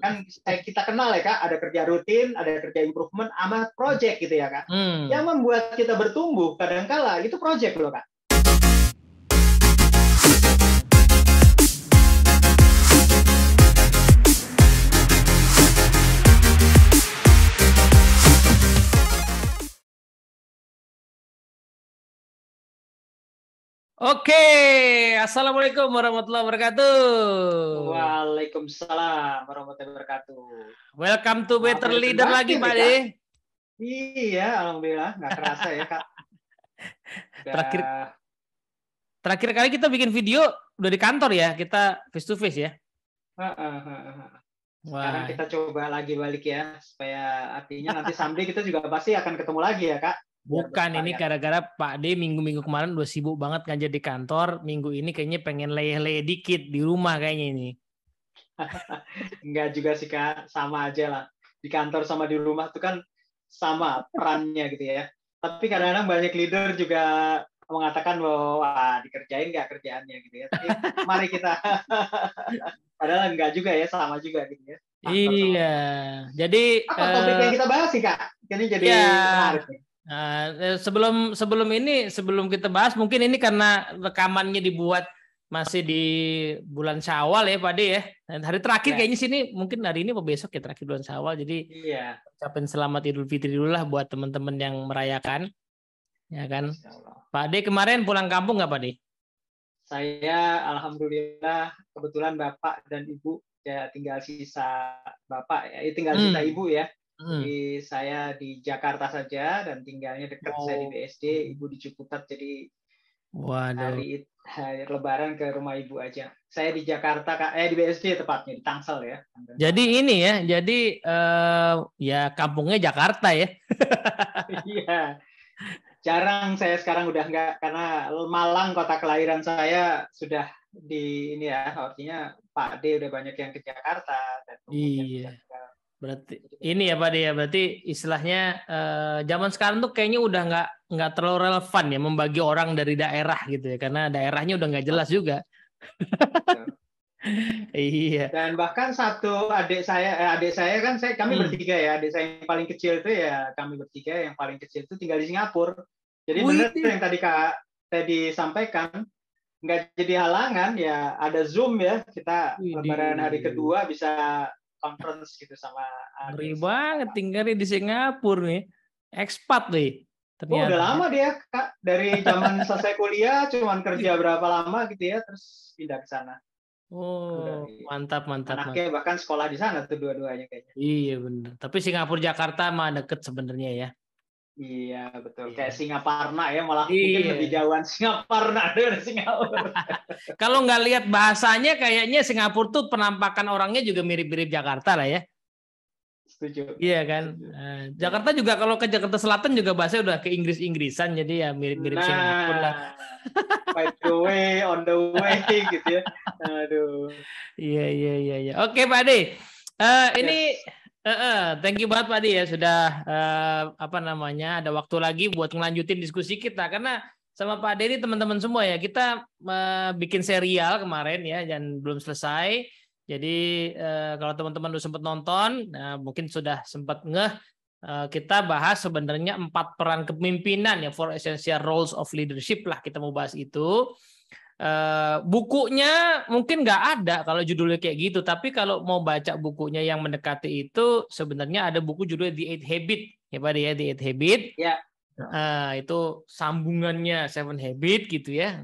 kan kita kenal ya Kak, ada kerja rutin, ada kerja improvement, sama project gitu ya Kak. Yang membuat kita bertumbuh kadangkala itu project loh Kak. Oke, assalamualaikum warahmatullahi wabarakatuh. Waalaikumsalam warahmatullahi wabarakatuh. Welcome to Better Leader lagi Pak De. Iya, alhamdulillah nggak kerasa ya Kak. Terakhir kali kita bikin video udah di kantor ya, kita face to face ya. Sekarang kita coba lagi balik ya, supaya artinya nanti someday kita juga pasti akan ketemu lagi ya Kak. Bukan, ini gara-gara Pak D minggu-minggu kemarin udah sibuk banget ngajak di kantor. Minggu ini kayaknya pengen leyeh-leyeh dikit di rumah kayaknya ini. Enggak juga sih Kak, sama aja lah. Di kantor sama di rumah itu kan sama perannya gitu ya. Tapi kadang-kadang banyak leader juga mengatakan bahwa wah, dikerjain nggak kerjaannya gitu ya. Tapi mari kita, padahal enggak juga ya, sama juga gitu ya. Iya, jadi apa topik yang kita bahas sih Kak? Ini jadi menarik nih. Sebelum kita bahas, mungkin ini karena rekamannya dibuat masih di bulan Syawal ya Pak De ya. Dan hari terakhir kayaknya sini mungkin hari ini atau besok ya, terakhir bulan Syawal. Jadi ucapin selamat Idul Fitri dulu lah buat teman-teman yang merayakan. Ya kan. Pak De kemarin pulang kampung nggak Pak De? Saya alhamdulillah kebetulan Bapak dan Ibu ya tinggal sisa Bapak ya, tinggal sisa Ibu ya. Jadi saya di Jakarta saja dan tinggalnya dekat. Saya di BSD, Ibu di Ciputat, jadi hari Lebaran ke rumah Ibu aja. Saya di Jakarta, di BSD tepatnya, di Tangsel ya. Jadi ini ya, jadi ya kampungnya Jakarta ya. Iya. Jarang saya sekarang udah enggak, karena Malang kota kelahiran saya sudah di ini ya, artinya Pak D udah banyak yang ke Jakarta. Dan iya. Berarti ini ya Pak De ya, berarti istilahnya zaman sekarang tuh kayaknya udah nggak terlalu relevan ya membagi orang dari daerah gitu ya, karena daerahnya udah nggak jelas juga. Iya. Dan bahkan satu adik saya kan kami bertiga ya, adik saya yang paling kecil itu ya kami bertiga, yang paling kecil itu tinggal di Singapura. Jadi benar yang tadi Kak tadi sampaikan, nggak jadi halangan ya, ada Zoom ya, kita Lebaran hari kedua bisa conference gitu sama ngeri banget tinggalnya di Singapura nih, expat nih ternyata. Udah lama dia Kak, dari zaman selesai kuliah cuman kerja berapa lama gitu ya, terus pindah ke sana. Mantap. Anaknya bahkan sekolah di sana tuh dua-duanya kayaknya. Iya benar, tapi Singapura Jakarta mah deket sebenarnya ya. Iya betul, kayak Singaparna ya, malah mungkin lebih jauhan Singaparna dari Singapura. Kalau nggak lihat bahasanya kayaknya Singapura tuh penampakan orangnya juga mirip-mirip Jakarta lah ya. Setuju. Iya kan. Jakarta juga kalau ke Jakarta Selatan juga bahasanya udah ke Inggris-Inggrisan, jadi ya mirip-mirip Singapura lah. By the way, on the way gitu ya. Aduh. Iya. Oke Pak De. Ini thank you banget Pak De ya sudah ada waktu lagi buat ngelanjutin diskusi kita, karena sama Pak De ini teman-teman semua ya, kita bikin serial kemarin ya dan belum selesai. Jadi kalau teman-teman udah sempat nonton, mungkin sudah sempat kita bahas sebenarnya 4 peran kepemimpinan ya, 4 essential roles of leadership lah, kita mau bahas itu. Bukunya mungkin nggak ada kalau judulnya kayak gitu, tapi kalau mau baca bukunya yang mendekati itu, sebenarnya ada buku judulnya The Eight Habit ya Pak ya, The Eight Habit. Ya. Itu sambungannya Seven Habit gitu ya.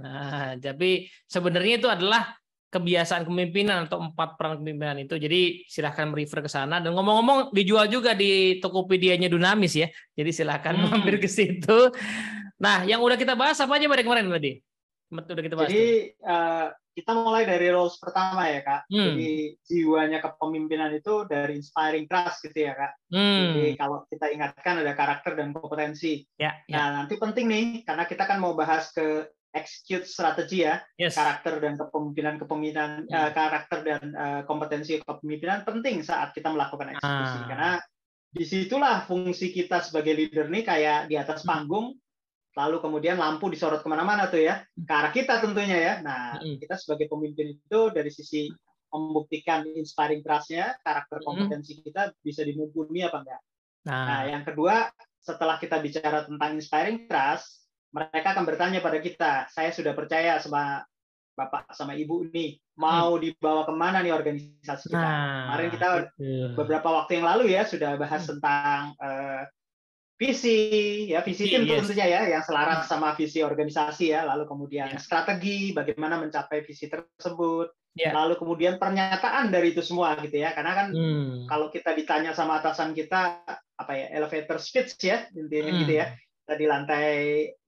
Tapi sebenarnya itu adalah kebiasaan kepemimpinan atau 4 peran kepemimpinan itu. Jadi silahkan merefer ke sana, dan ngomong-ngomong dijual juga di Tokopedia-nya Dunamis ya. Jadi silahkan mampir ke situ. Nah, yang udah kita bahas apa aja kemarin tadi? Udah kita bahas. Jadi kita mulai dari roles pertama ya Kak. Jadi jiwanya kepemimpinan itu dari inspiring trust gitu ya Kak. Jadi kalau kita ingatkan ada karakter dan kompetensi. Nah nanti penting nih, karena kita kan mau bahas ke execute strategi ya. Karakter dan kepemimpinan karakter dan kompetensi kepemimpinan penting saat kita melakukan eksekusi. Karena disitulah fungsi kita sebagai leader nih kayak di atas panggung, lalu kemudian lampu disorot kemana-mana tuh ya, ke arah kita tentunya ya. Nah, kita sebagai pemimpin itu dari sisi membuktikan inspiring trust-nya, karakter kompetensi kita bisa dimumpuni apa enggak. Nah, yang kedua, setelah kita bicara tentang inspiring trust, mereka akan bertanya pada kita, saya sudah percaya sama Bapak sama Ibu nih, mau dibawa kemana nih organisasi kita. Kemarin kita beberapa waktu yang lalu ya sudah bahas tentang visi tim tentunya ya, yang selaras sama visi organisasi ya, lalu kemudian strategi, bagaimana mencapai visi tersebut, lalu kemudian pernyataan dari itu semua gitu ya, karena kan kalau kita ditanya sama atasan kita, apa ya, elevator speech ya, intinya gitu ya, kita di lantai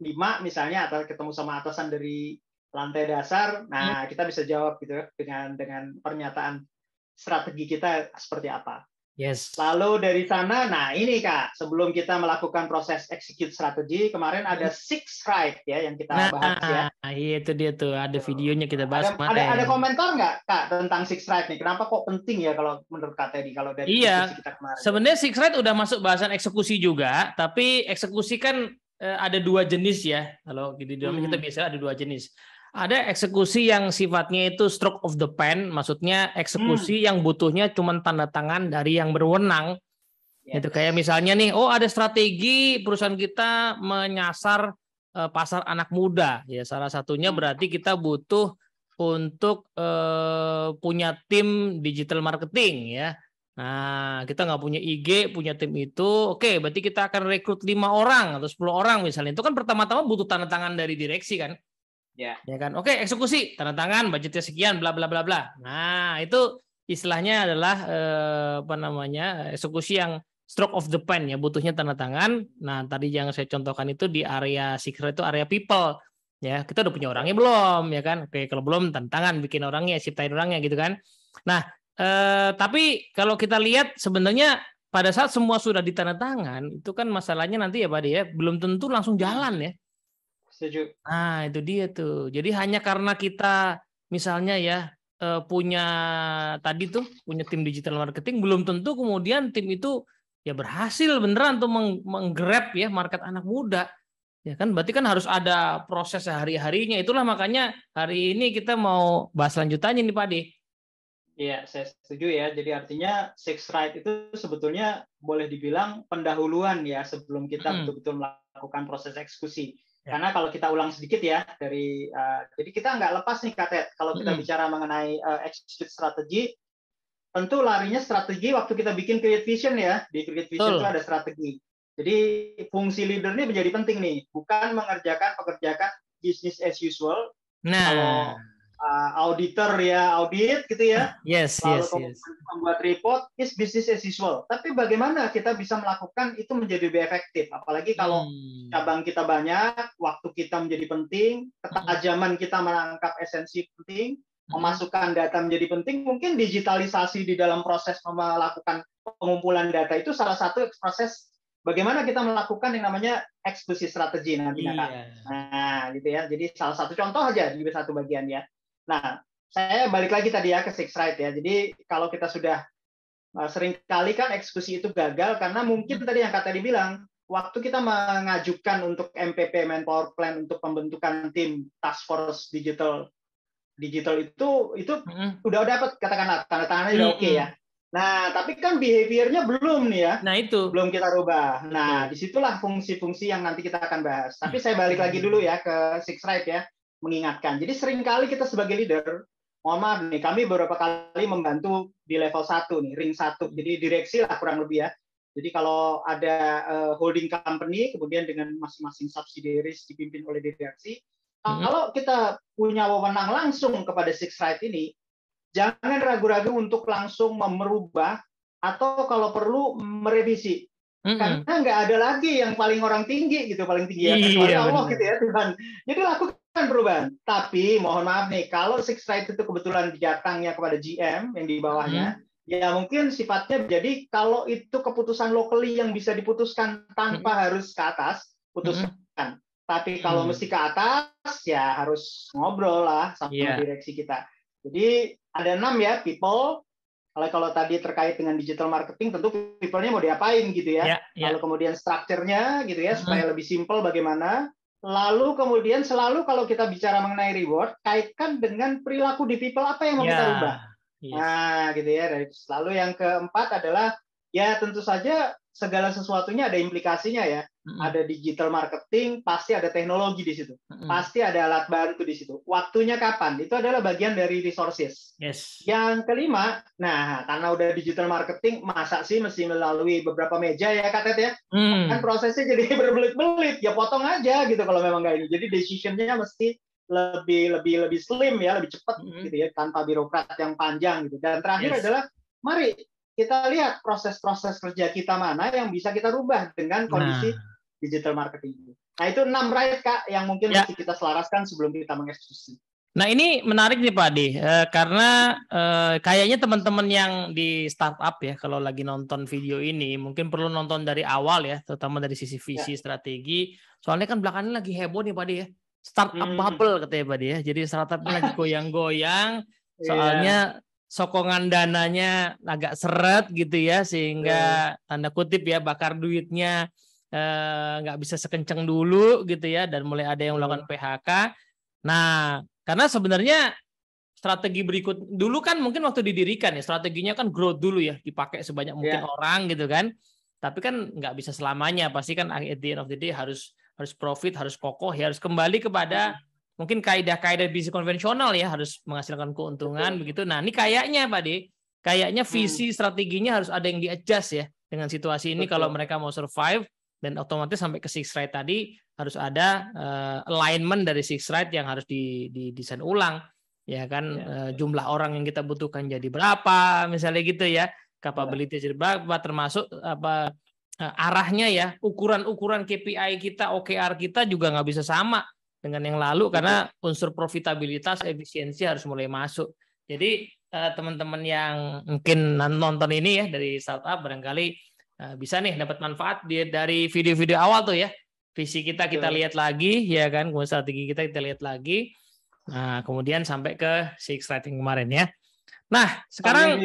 5 misalnya, atau ketemu sama atasan dari lantai dasar, nah kita bisa jawab gitu ya, dengan pernyataan strategi kita seperti apa. Yes. Lalu dari sana, nah ini Kak, sebelum kita melakukan proses execute strategi, kemarin ada six right ya yang kita bahas ya. Iya itu dia tuh, ada videonya kita bahas kemarin. Ada komentar nggak Kak tentang six right nih? Kenapa kok penting ya kalau menurut Kak Teddy kalau dari diskusi kita kemarin? Sebenarnya six right udah masuk bahasan eksekusi juga, tapi eksekusi kan ada 2 jenis ya. Kalau di dalam kita biasa ada 2 jenis. Ada eksekusi yang sifatnya itu stroke of the pen, maksudnya eksekusi yang butuhnya cuma tanda tangan dari yang berwenang. Itu kayak misalnya nih, ada strategi perusahaan kita menyasar pasar anak muda. Ya salah satunya berarti kita butuh untuk punya tim digital marketing ya. Nah, kita nggak punya IG, punya tim itu, oke, berarti kita akan rekrut 5 orang atau 10 orang misalnya. Itu kan pertama-tama butuh tanda tangan dari direksi kan. Ya kan, oke, eksekusi, tanda tangan, budgetnya sekian, bla bla bla bla. Nah, itu istilahnya adalah eksekusi yang stroke of the pen ya, butuhnya tanda tangan. Nah, tadi yang saya contohkan itu di area secret itu area people. Ya, kita udah punya orangnya belum, ya kan? Oke, kalau belum tanda tangan, bikin orangnya, ciptain orangnya gitu kan. Nah, tapi kalau kita lihat sebenarnya pada saat semua sudah ditandatangan, itu kan masalahnya nanti ya Pak ya, belum tentu langsung jalan ya. Setuju. Nah, itu dia tuh. Jadi hanya karena kita misalnya ya punya tim digital marketing, belum tentu kemudian tim itu ya berhasil beneran tuh menggrab ya market anak muda. Ya kan berarti kan harus ada proses sehari-harinya. Itulah makanya hari ini kita mau bahas lanjutannya nih Pak De. Iya, saya setuju ya. Jadi artinya six right itu sebetulnya boleh dibilang pendahuluan ya sebelum kita betul-betul melakukan proses eksekusi. Karena kalau kita ulang sedikit ya jadi kita nggak lepas nih Katet kalau kita bicara mengenai execute strategi, tentu larinya strategi waktu kita bikin create vision ya, di create vision itu ada strategi. Jadi fungsi leader ini menjadi penting nih, bukan mengerjakan business as usual. Kalau auditor ya audit gitu ya, lalu membuat report is business as usual. Tapi bagaimana kita bisa melakukan itu menjadi lebih efektif? Apalagi kalau cabang kita banyak, waktu kita menjadi penting, ketajaman kita menangkap esensi penting, memasukkan data menjadi penting. Mungkin digitalisasi di dalam proses melakukan pengumpulan data itu salah satu proses bagaimana kita melakukan yang namanya eksekusi strategi nantinya Kak. Nah, gitu ya. Jadi salah satu contoh aja di satu bagian ya. Nah, saya balik lagi tadi ya ke six right ya. Jadi kalau kita sudah seringkali kan eksekusi itu gagal karena mungkin tadi yang Kak tadi bilang, waktu kita mengajukan untuk MPP Manpower Plan untuk pembentukan tim task force digital itu udah dapat katakanlah tanda tangannya udah oke ya. Nah, tapi kan behavior-nya belum nih ya. Nah, itu belum kita rubah. Nah, disitulah fungsi-fungsi yang nanti kita akan bahas. Tapi saya balik lagi dulu ya ke six right ya. Mengingatkan. Jadi seringkali kita sebagai leader, mohon maaf nih, kami beberapa kali membantu di level 1 nih, ring 1. Jadi direksi lah kurang lebih ya. Jadi kalau ada holding company, kemudian dengan masing-masing subsidiaries dipimpin oleh direksi, kalau kita punya wewenang langsung kepada six right ini, jangan ragu-ragu untuk langsung merubah atau kalau perlu merevisi. Karena nggak ada lagi yang paling orang tinggi gitu, paling tinggi ya, kecuali Allah gitu ya Tuhan. Jadi lakukan perubahan. Tapi mohon maaf nih, kalau six right itu kebetulan datangnya kepada GM yang di bawahnya, ya mungkin sifatnya jadi kalau itu keputusan locally yang bisa diputuskan tanpa harus ke atas, putuskan. Tapi kalau mesti ke atas, ya harus ngobrol lah sama direksi kita. Jadi ada 6 ya, people. Kalau tadi terkait dengan digital marketing, tentu people-nya mau diapain gitu ya. Lalu kemudian structure-nya gitu ya, supaya lebih simple bagaimana. Lalu kemudian selalu kalau kita bicara mengenai reward, kaitkan dengan perilaku di people apa yang mau kita rubah. Yes. Nah, gitu ya. Lalu yang keempat adalah ya tentu saja segala sesuatunya ada implikasinya ya. Ada digital marketing, pasti ada teknologi di situ. Pasti ada alat bantu di situ. Waktunya kapan? Itu adalah bagian dari resources. Yes. Yang kelima, nah karena udah digital marketing, masa sih mesti melalui beberapa meja ya Kak Tet ya? Kan prosesnya jadi berbelit-belit, ya potong aja gitu kalau memang nggak ini. Jadi decision-nya mesti lebih slim ya, lebih cepat gitu ya, tanpa birokrat yang panjang gitu. Dan terakhir adalah mari kita lihat proses-proses kerja kita mana yang bisa kita rubah dengan kondisi digital marketing itu. Nah itu 6 right Kak yang mungkin mesti kita selaraskan sebelum kita mengeksekusi. Nah ini menarik nih Pak Ade, karena kayaknya teman-teman yang di startup ya kalau lagi nonton video ini mungkin perlu nonton dari awal ya, terutama dari sisi visi strategi. Soalnya kan belakangan lagi heboh nih Pak Ade ya, startup bubble katanya Pak Ade ya. Jadi startupnya lagi goyang-goyang, soalnya sokongan dananya agak seret gitu ya, sehingga tanda kutip ya bakar duitnya nggak bisa sekencang dulu gitu ya, dan mulai ada yang melakukan PHK. Nah, karena sebenarnya strategi berikut dulu kan mungkin waktu didirikan ya strateginya kan growth dulu ya, dipakai sebanyak mungkin orang gitu kan. Tapi kan nggak bisa selamanya, pasti kan at the end of the day harus profit, harus kokoh ya, harus kembali kepada mungkin kaidah-kaidah bisnis konvensional ya, harus menghasilkan keuntungan begitu. Nah, ini kayaknya Pak De, kayaknya visi strateginya harus ada yang di-adjust ya dengan situasi ini kalau mereka mau survive. Dan otomatis sampai ke Six Right tadi harus ada alignment dari Six Right yang harus didesain ulang, ya kan, jumlah orang yang kita butuhkan jadi berapa, misalnya gitu ya, capability jadi berapa, termasuk apa arahnya ya, ukuran KPI kita, OKR kita juga nggak bisa sama dengan yang lalu karena unsur profitabilitas, efisiensi harus mulai masuk. Jadi teman-teman yang mungkin nonton ini ya dari startup barangkali bisa nih dapat manfaat dari video-video awal tuh ya, visi kita lihat lagi ya kan, kemudian strategi kita lihat lagi, nah kemudian sampai ke Six Right kemarin ya. Nah sekarang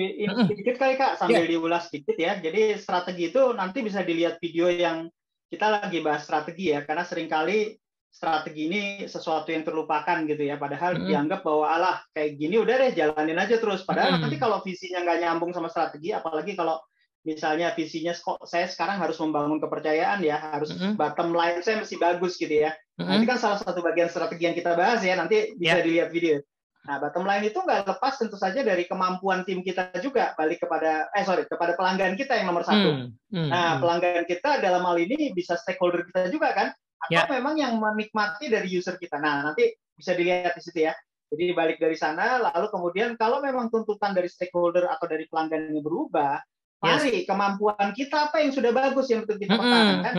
sedikit kali Kak, sambil diulas sedikit ya. Jadi strategi itu nanti bisa dilihat video yang kita lagi bahas strategi ya, karena seringkali strategi ini sesuatu yang terlupakan gitu ya, padahal dianggap bahwa alah kayak gini udah deh jalanin aja terus, padahal nanti kalau visinya nggak nyambung sama strategi, apalagi kalau misalnya visinya kok saya sekarang harus membangun kepercayaan ya, harus bottom line saya mesti bagus gitu ya. Nah, itu kan salah satu bagian strategi yang kita bahas ya, nanti bisa dilihat video. Nah, bottom line itu nggak lepas tentu saja dari kemampuan tim kita juga, balik kepada kepada pelanggan kita yang nomor satu. Nah, pelanggan kita dalam hal ini bisa stakeholder kita juga kan, atau memang yang menikmati dari user kita. Nah, nanti bisa dilihat di situ ya. Jadi balik dari sana, lalu kemudian kalau memang tuntutan dari stakeholder atau dari pelanggan ini berubah, mari kemampuan kita apa yang sudah bagus yang untuk kita pertahankan,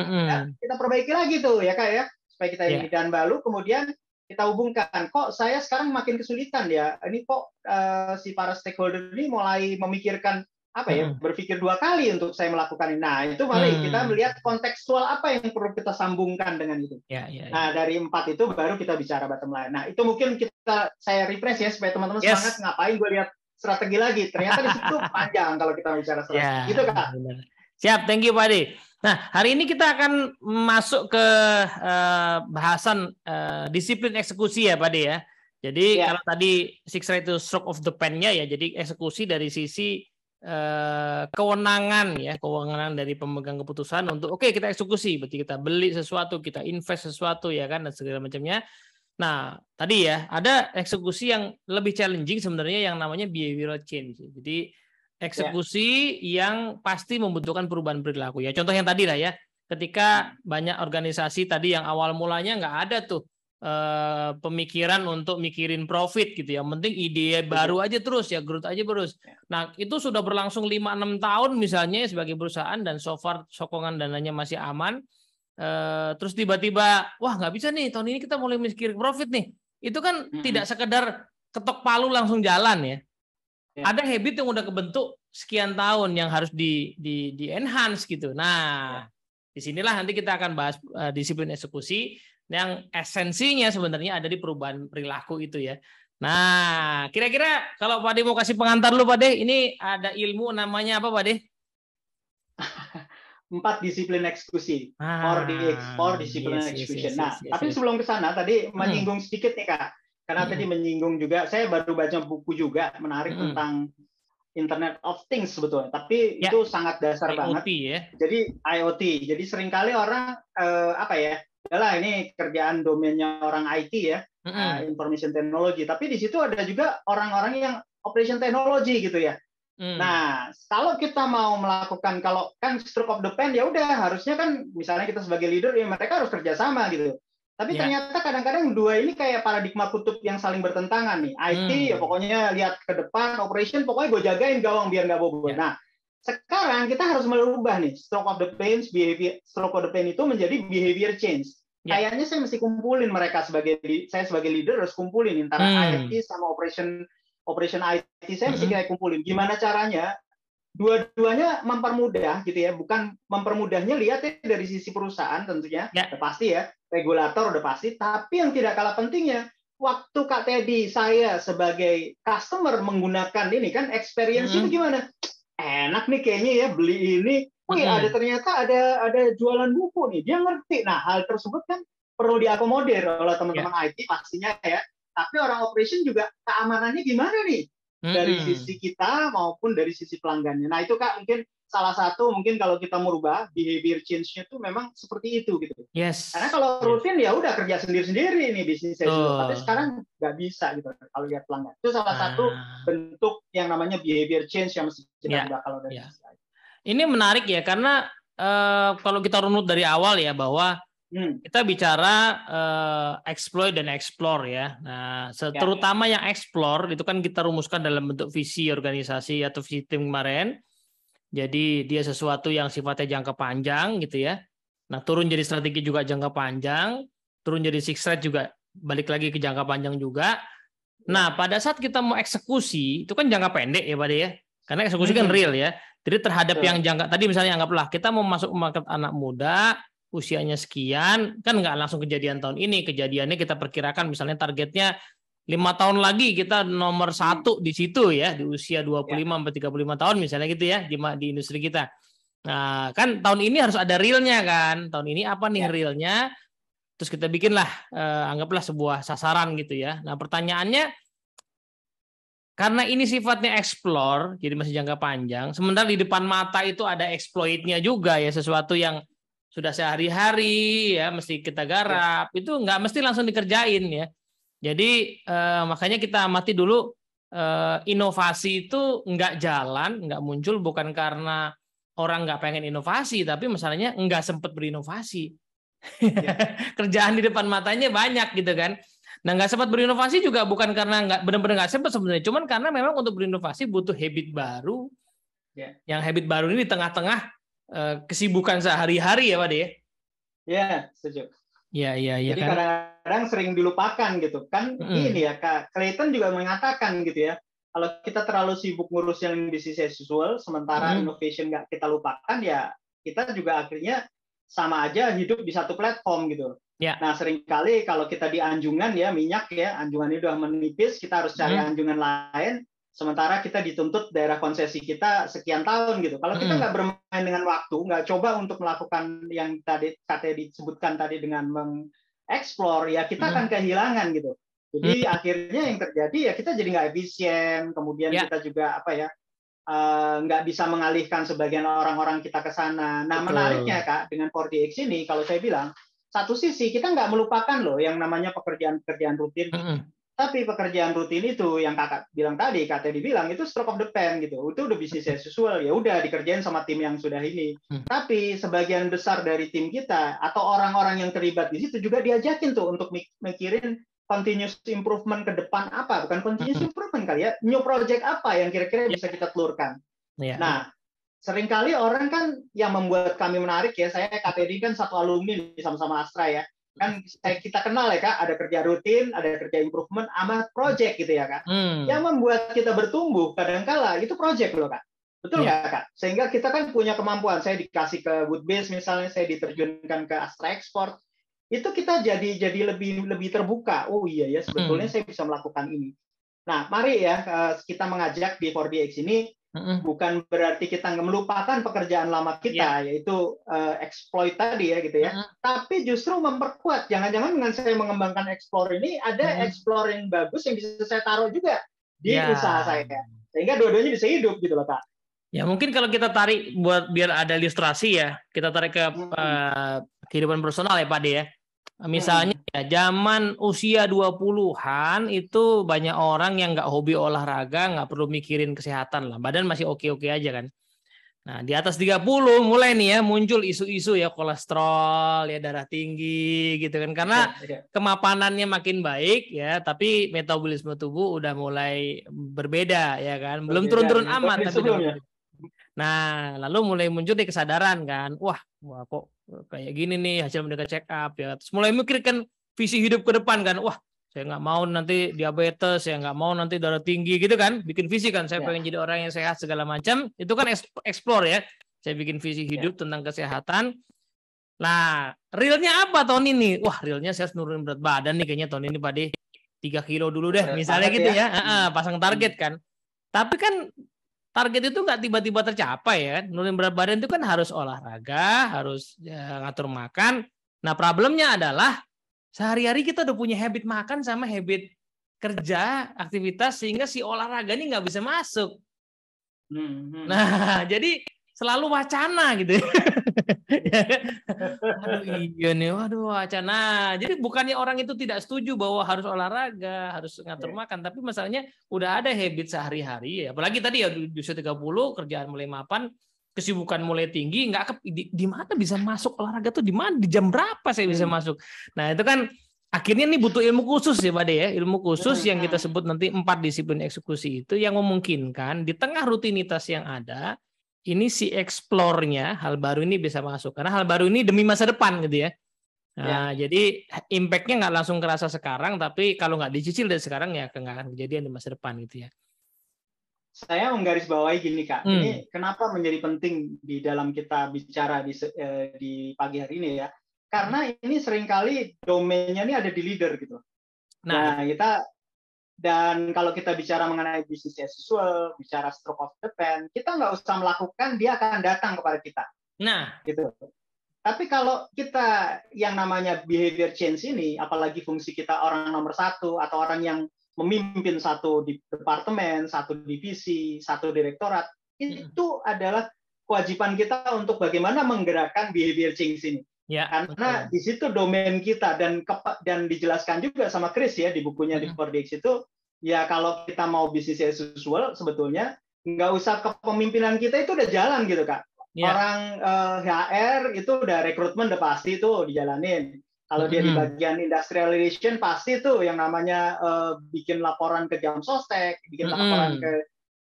kita perbaiki lagi tuh ya Kak ya, supaya kita ini, dan baru kemudian kita hubungkan, kok saya sekarang makin kesulitan ya, ini kok si para stakeholder ini mulai memikirkan apa ya, berpikir 2 kali untuk saya melakukan ini. Nah itu mari kita melihat kontekstual apa yang perlu kita sambungkan dengan itu. Nah dari 4 itu baru kita bicara bottom line. Nah itu mungkin saya refresh ya supaya teman-teman semangat, ngapain gue lihat strategi lagi, ternyata di situ panjang kalau kita bicara strategi. Gitu Kak. Benar. Siap, thank you Pak Ade. Nah, hari ini kita akan masuk ke bahasan disiplin eksekusi ya Pak Ade ya. Jadi kalau tadi Six Right itu stroke of the pen-nya ya, jadi eksekusi dari sisi kewenangan ya, kewenangan dari pemegang keputusan untuk oke, kita eksekusi, berarti kita beli sesuatu, kita invest sesuatu ya kan, dan segala macamnya. Nah, tadi ya, ada eksekusi yang lebih challenging sebenarnya yang namanya behavioral change. Jadi, eksekusi yang pasti membutuhkan perubahan perilaku. Ya, contoh yang tadi lah ya, ketika banyak organisasi tadi yang awal mulanya nggak ada tuh pemikiran untuk mikirin profit gitu ya. Yang penting ide baru aja terus ya, growth aja terus. Nah, itu sudah berlangsung 5-6 tahun misalnya sebagai perusahaan dan so far sokongan dananya masih aman. Terus tiba-tiba wah nggak bisa nih tahun ini kita mulai mikir profit nih, itu kan tidak sekedar ketok palu langsung jalan ya. Ada habit yang udah kebentuk sekian tahun yang harus di enhance gitu. Nah disinilah nanti kita akan bahas disiplin eksekusi yang esensinya sebenarnya ada di perubahan perilaku itu ya. Nah kira-kira kalau Pak De mau kasih pengantar dulu Pak De, ini ada ilmu namanya apa Pak De? 4 disiplin eksekusi, 4 disiplin execution. Nah, tapi sebelum ke sana tadi menyinggung sedikit nih Kak. Karena tadi menyinggung juga, saya baru baca buku juga menarik tentang Internet of Things sebetulnya, tapi itu sangat dasar IoT, banget. Ya. Jadi IoT, jadi seringkali orang adalah ini kerjaan domainnya orang IT ya, information technology. Tapi di situ ada juga orang-orang yang operation technology gitu ya. Nah, kalau kita mau melakukan, kalau kan stroke of the pen ya udah harusnya kan misalnya kita sebagai leader ya mereka harus kerjasama gitu. Tapi ternyata kadang-kadang dua ini kayak paradigma kutub yang saling bertentangan nih. IT ya pokoknya lihat ke depan, operation pokoknya gue jagain gawang biar nggak bobol. Nah, sekarang kita harus merubah nih stroke of the pain, stroke of the pain itu menjadi behavior change. Kayaknya saya mesti kumpulin mereka saya sebagai leader harus kumpulin antara IT sama operation IT saya mesti kayak kumpulin. Gimana caranya? Dua-duanya mempermudah gitu ya, bukan mempermudahnya lihat ya dari sisi perusahaan tentunya, udah pasti ya, regulator udah pasti, tapi yang tidak kalah pentingnya, waktu Kak Teddy saya sebagai customer menggunakan ini kan experience itu gimana? Enak nih kayaknya ya beli ini, ternyata ada jualan buku nih, dia ngerti. Nah, hal tersebut kan perlu diakomodir oleh teman-teman IT pastinya ya, tapi orang operation juga keamanannya gimana nih? Dari sisi kita maupun dari sisi pelanggannya. Nah itu Kak mungkin salah satu mungkin kalau kita merubah behavior change-nya itu memang seperti itu gitu. Karena kalau rutin ya udah kerja sendiri-sendiri ini bisnis as usual. Tapi sekarang nggak bisa gitu kalau lihat pelanggan. Itu salah satu bentuk yang namanya behavior change yang mesti kita ubah kalau dari sisi. Ini menarik ya karena kalau kita runut dari awal ya bahwa kita bicara exploit dan explore ya. Nah, terutama yang explore itu kan kita rumuskan dalam bentuk visi organisasi atau visi tim kemarin. Jadi dia sesuatu yang sifatnya jangka panjang gitu ya. Nah, turun jadi strategi juga jangka panjang, turun jadi six thread juga balik lagi ke jangka panjang juga. Nah, pada saat kita mau eksekusi itu kan jangka pendek ya, Pak De ya. Karena eksekusi kan real ya. Jadi terhadap yang jangka tadi misalnya anggaplah kita mau masuk market anak muda usianya sekian, kan nggak langsung kejadian tahun ini. Kejadiannya kita perkirakan misalnya targetnya 5 tahun lagi kita nomor 1 di situ ya, di usia 25-35 tahun misalnya gitu ya, di industri kita. Nah, kan tahun ini harus ada realnya kan. Tahun ini apa nih realnya? Terus kita bikinlah, anggaplah sebuah sasaran gitu ya. Nah, pertanyaannya, karena ini sifatnya explore, jadi masih jangka panjang, sementara di depan mata itu ada exploit-nya juga ya, sesuatu yang sudah sehari-hari ya mesti kita garap, itu nggak mesti langsung dikerjain ya. Jadi makanya kita amati dulu inovasi itu nggak jalan, nggak muncul bukan karena orang nggak pengen inovasi, tapi masalahnya nggak sempat berinovasi. Kerjaan di depan matanya banyak gitu kan. Nah, nggak sempat berinovasi juga bukan karena nggak benar-benar nggak sempat sebenarnya, cuman karena memang untuk berinovasi butuh habit baru. Yang habit baru ini di tengah-tengah kesibukan sehari-hari ya Pak De? Ya, setuju. Ya. Jadi kan kadang-kadang sering dilupakan gitu kan. Ini ya Kak Clayton juga mengatakan gitu ya. Kalau kita terlalu sibuk ngurus yang bisnis as usual, sementara innovation nggak kita lupakan ya kita juga akhirnya sama aja hidup di satu platform gitu. Nah seringkali kalau kita di anjungan ya minyak ya anjungan ini udah menipis, kita harus cari anjungan lain. Sementara kita dituntut daerah konsesi kita sekian tahun gitu. Kalau kita nggak bermain dengan waktu, nggak coba untuk melakukan yang tadi disebutkan tadi dengan mengeksplor, ya kita akan kehilangan gitu. Jadi akhirnya yang terjadi ya kita jadi nggak efisien. Kemudian kita juga nggak bisa mengalihkan sebagian orang-orang kita ke sana. Nah menariknya Kak dengan 4DX ini, kalau saya bilang satu sisi kita nggak melupakan loh yang namanya pekerjaan-pekerjaan rutin. Tapi pekerjaan rutin itu yang Kakak bilang tadi, Kak Teddy bilang itu stroke of the pen gitu. Itu udah bisnis as usual, ya udah dikerjain sama tim yang sudah ini. Tapi sebagian besar dari tim kita atau orang-orang yang terlibat di situ juga diajakin tuh untuk mikirin continuous improvement ke depan apa? Bukan continuous improvement kali ya, new project apa yang kira-kira bisa kita telurkan. Nah, seringkali orang kan yang membuat kami menarik ya, saya Kak Teddy kan satu alumni sama-sama Astra ya. Kan kita kenal ya Kak, ada kerja rutin, ada kerja improvement, sama project gitu ya Kak. Yang membuat kita bertumbuh kadang-kala itu project loh Kak. Betul nggak Kak? Sehingga kita kan punya kemampuan, saya dikasih ke Woodbase misalnya, saya diterjunkan ke Astra Export, itu kita jadi lebih terbuka. Oh iya ya, sebetulnya saya bisa melakukan ini. Nah, mari ya kita mengajak di 4DX ini bukan berarti kita melupakan pekerjaan lama kita, yaitu exploit tadi ya gitu ya. Tapi justru memperkuat. Jangan-jangan dengan saya mengembangkan explore ini, ada explore yang bagus yang bisa saya taruh juga di usaha saya. Sehingga dua-duanya bisa hidup gitu loh, Kak. Ya mungkin kalau kita tarik buat biar ada ilustrasi ya, kita tarik ke kehidupan personal ya Pak De ya. Misalnya ya, zaman usia 20-an itu banyak orang yang nggak hobi olahraga, nggak perlu mikirin kesehatan lah. Badan masih oke-oke aja kan. Nah, di atas 30 mulai nih ya muncul isu-isu ya kolesterol, ya darah tinggi gitu kan. Karena kemapanannya makin baik ya, tapi metabolisme tubuh udah mulai berbeda ya kan. Belum turun-turun amat tapi nah, lalu mulai muncul nih kesadaran kan. Wah, kok kayak gini nih hasil mereka check up ya. Terus mulai mikirkan visi hidup ke depan kan. Wah, saya nggak mau nanti diabetes, saya nggak mau nanti darah tinggi gitu kan. Bikin visi kan, saya pengen jadi orang yang sehat segala macam. Itu kan explore ya. Saya bikin visi hidup tentang kesehatan. Nah, realnya apa tahun ini? Wah, realnya saya nurunin berat badan nih kayaknya tahun ini Pak De. 3 kilo dulu deh, misalnya gitu ya. Pasang target kan. Tapi kan target itu nggak tiba-tiba tercapai ya. Nurunin berat badan itu kan harus olahraga, harus ngatur makan. Nah, problemnya adalah sehari-hari kita udah punya habit makan sama habit kerja, aktivitas, sehingga si olahraga ini nggak bisa masuk. Nah, jadi selalu wacana gitu. Aduh iya nih, waduh wacana. Jadi bukannya orang itu tidak setuju bahwa harus olahraga, harus ngatur makan, tapi masalahnya udah ada habit sehari-hari. Apalagi tadi ya di usia 30, kerjaan mulai mapan, kesibukan mulai tinggi, nggak di mana bisa masuk olahraga tuh, di mana, di jam berapa saya bisa masuk. Nah itu kan akhirnya nih butuh ilmu khusus ya Pak De ya, ilmu khusus yang kita sebut nanti 4 disiplin eksekusi itu yang memungkinkan di tengah rutinitas yang ada ini si explore-nya hal baru ini bisa masuk karena hal baru ini demi masa depan gitu ya. Nah, jadi impact-nya nggak langsung kerasa sekarang, tapi kalau nggak dicicil dari sekarang ya nggak akan kejadian di masa depan gitu ya. Saya menggarisbawahi gini Kak, ini kenapa menjadi penting di dalam kita bicara di pagi hari ini ya, karena ini seringkali domainnya ini ada di leader gitu. Nah kita dan kalau kita bicara mengenai bisnis as usual, bicara stroke of the pen, kita nggak usah melakukan, dia akan datang kepada kita. Nah, gitu. Tapi kalau kita yang namanya behavior change ini, apalagi fungsi kita orang nomor 1 atau orang yang memimpin satu departemen, satu divisi, satu direktorat, itu adalah kewajiban kita untuk bagaimana menggerakkan behavior change ini. Ya, karena di situ domain kita dan dijelaskan juga sama Chris ya di bukunya di 4DX itu ya kalau kita mau bisnis as usual sebetulnya nggak usah kepemimpinan kita itu udah jalan gitu Kak. Orang HR itu udah rekrutmen udah pasti itu dijalanin. Kalau dia di bagian industrial relation pasti tuh yang namanya bikin laporan ke Jam Sostek, bikin laporan ke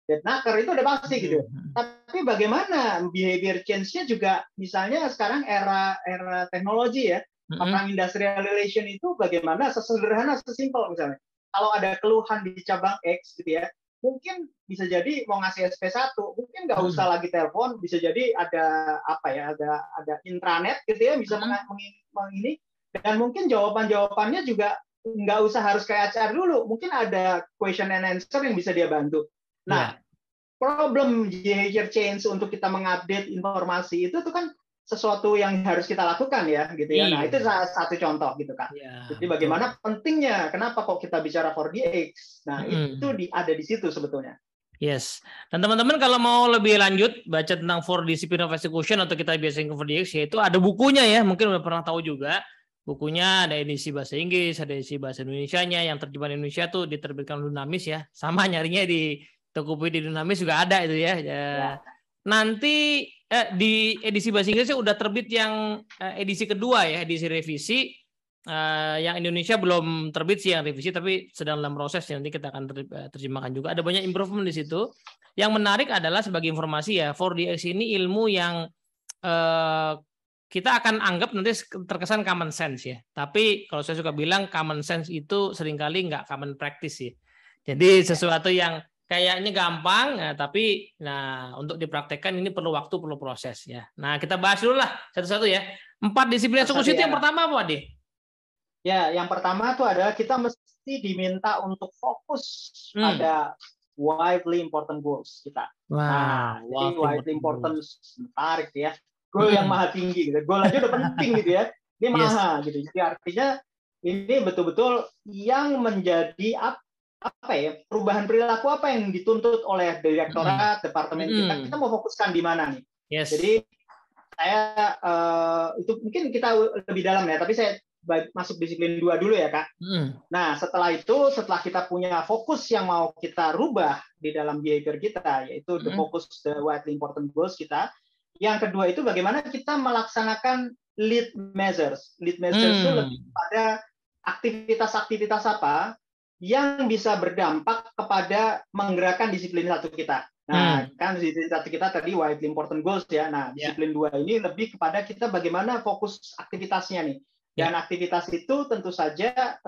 Detnaker itu udah pasti gitu. Tapi bagaimana behavior change-nya juga misalnya sekarang era teknologi ya, tentang industrial relation itu bagaimana sesederhana sesimpel misalnya. Kalau ada keluhan di cabang X gitu ya, mungkin bisa jadi mau ngasih SP1, mungkin nggak usah lagi telepon, bisa jadi ada apa ya, ada intranet gitu ya, bisa ini dan mungkin jawabannya juga nggak usah harus kayak HR dulu, mungkin ada question and answer yang bisa dia bantu. Nah, problem behavior change untuk kita mengupdate informasi itu tuh kan sesuatu yang harus kita lakukan ya, gitu ya. Nah, itu satu contoh gitu kan. Jadi bagaimana pentingnya, kenapa kok kita bicara 4DX? Nah, itu ada di situ sebetulnya. Yes. Dan teman-teman kalau mau lebih lanjut baca tentang 4 Discipline of Execution atau kita biasanya 4DX, yaitu ada bukunya ya, mungkin udah pernah tahu juga. Bukunya ada edisi bahasa Inggris, ada edisi bahasa Indonesianya, yang terjemahan Indonesia tuh diterbitkan Dunamis ya. Sama nyarinya di Tokopedia di Dunamis juga ada itu ya. Nanti di edisi bahasa Inggrisnya udah terbit yang edisi kedua ya, edisi revisi. Yang Indonesia belum terbit sih yang revisi, tapi sedang dalam proses. Nanti kita akan terjemahkan juga. Ada banyak improvement di situ. Yang menarik adalah sebagai informasi ya, 4DX ini ilmu yang kita akan anggap nanti terkesan common sense ya. Tapi kalau saya suka bilang common sense itu seringkali nggak common practice ya. Jadi sesuatu yang kayaknya gampang, tapi untuk dipraktekkan ini perlu waktu, perlu proses ya. Nah kita bahas dulu lah satu-satu ya. 4 disiplin eksekusi itu yang pertama apa Ade? Ya, yang pertama itu adalah kita mesti diminta untuk fokus pada widely important goals kita. Nah, jadi widely important menarik ya. Goal yang maha tinggi gitu. Goal aja udah penting gitu ya. Ini maha gitu. Jadi artinya ini betul-betul yang menjadi apa ya, perubahan perilaku apa yang dituntut oleh direktorat, departemen kita mau fokuskan di mana nih. Jadi saya itu mungkin kita lebih dalam ya, tapi saya masuk disiplin 2 dulu ya Kak. Nah setelah itu, setelah kita punya fokus yang mau kita rubah di dalam behavior kita, yaitu the focus, the widely important goals kita. Yang kedua itu bagaimana kita melaksanakan lead measures. Lead measures itu lebih pada aktivitas-aktivitas apa yang bisa berdampak kepada menggerakkan disiplin 1 kita. Nah, kan disiplin 1 kita tadi widely important goals ya. Nah, disiplin 2 ini lebih kepada kita bagaimana fokus aktivitasnya nih. Dan aktivitas itu tentu saja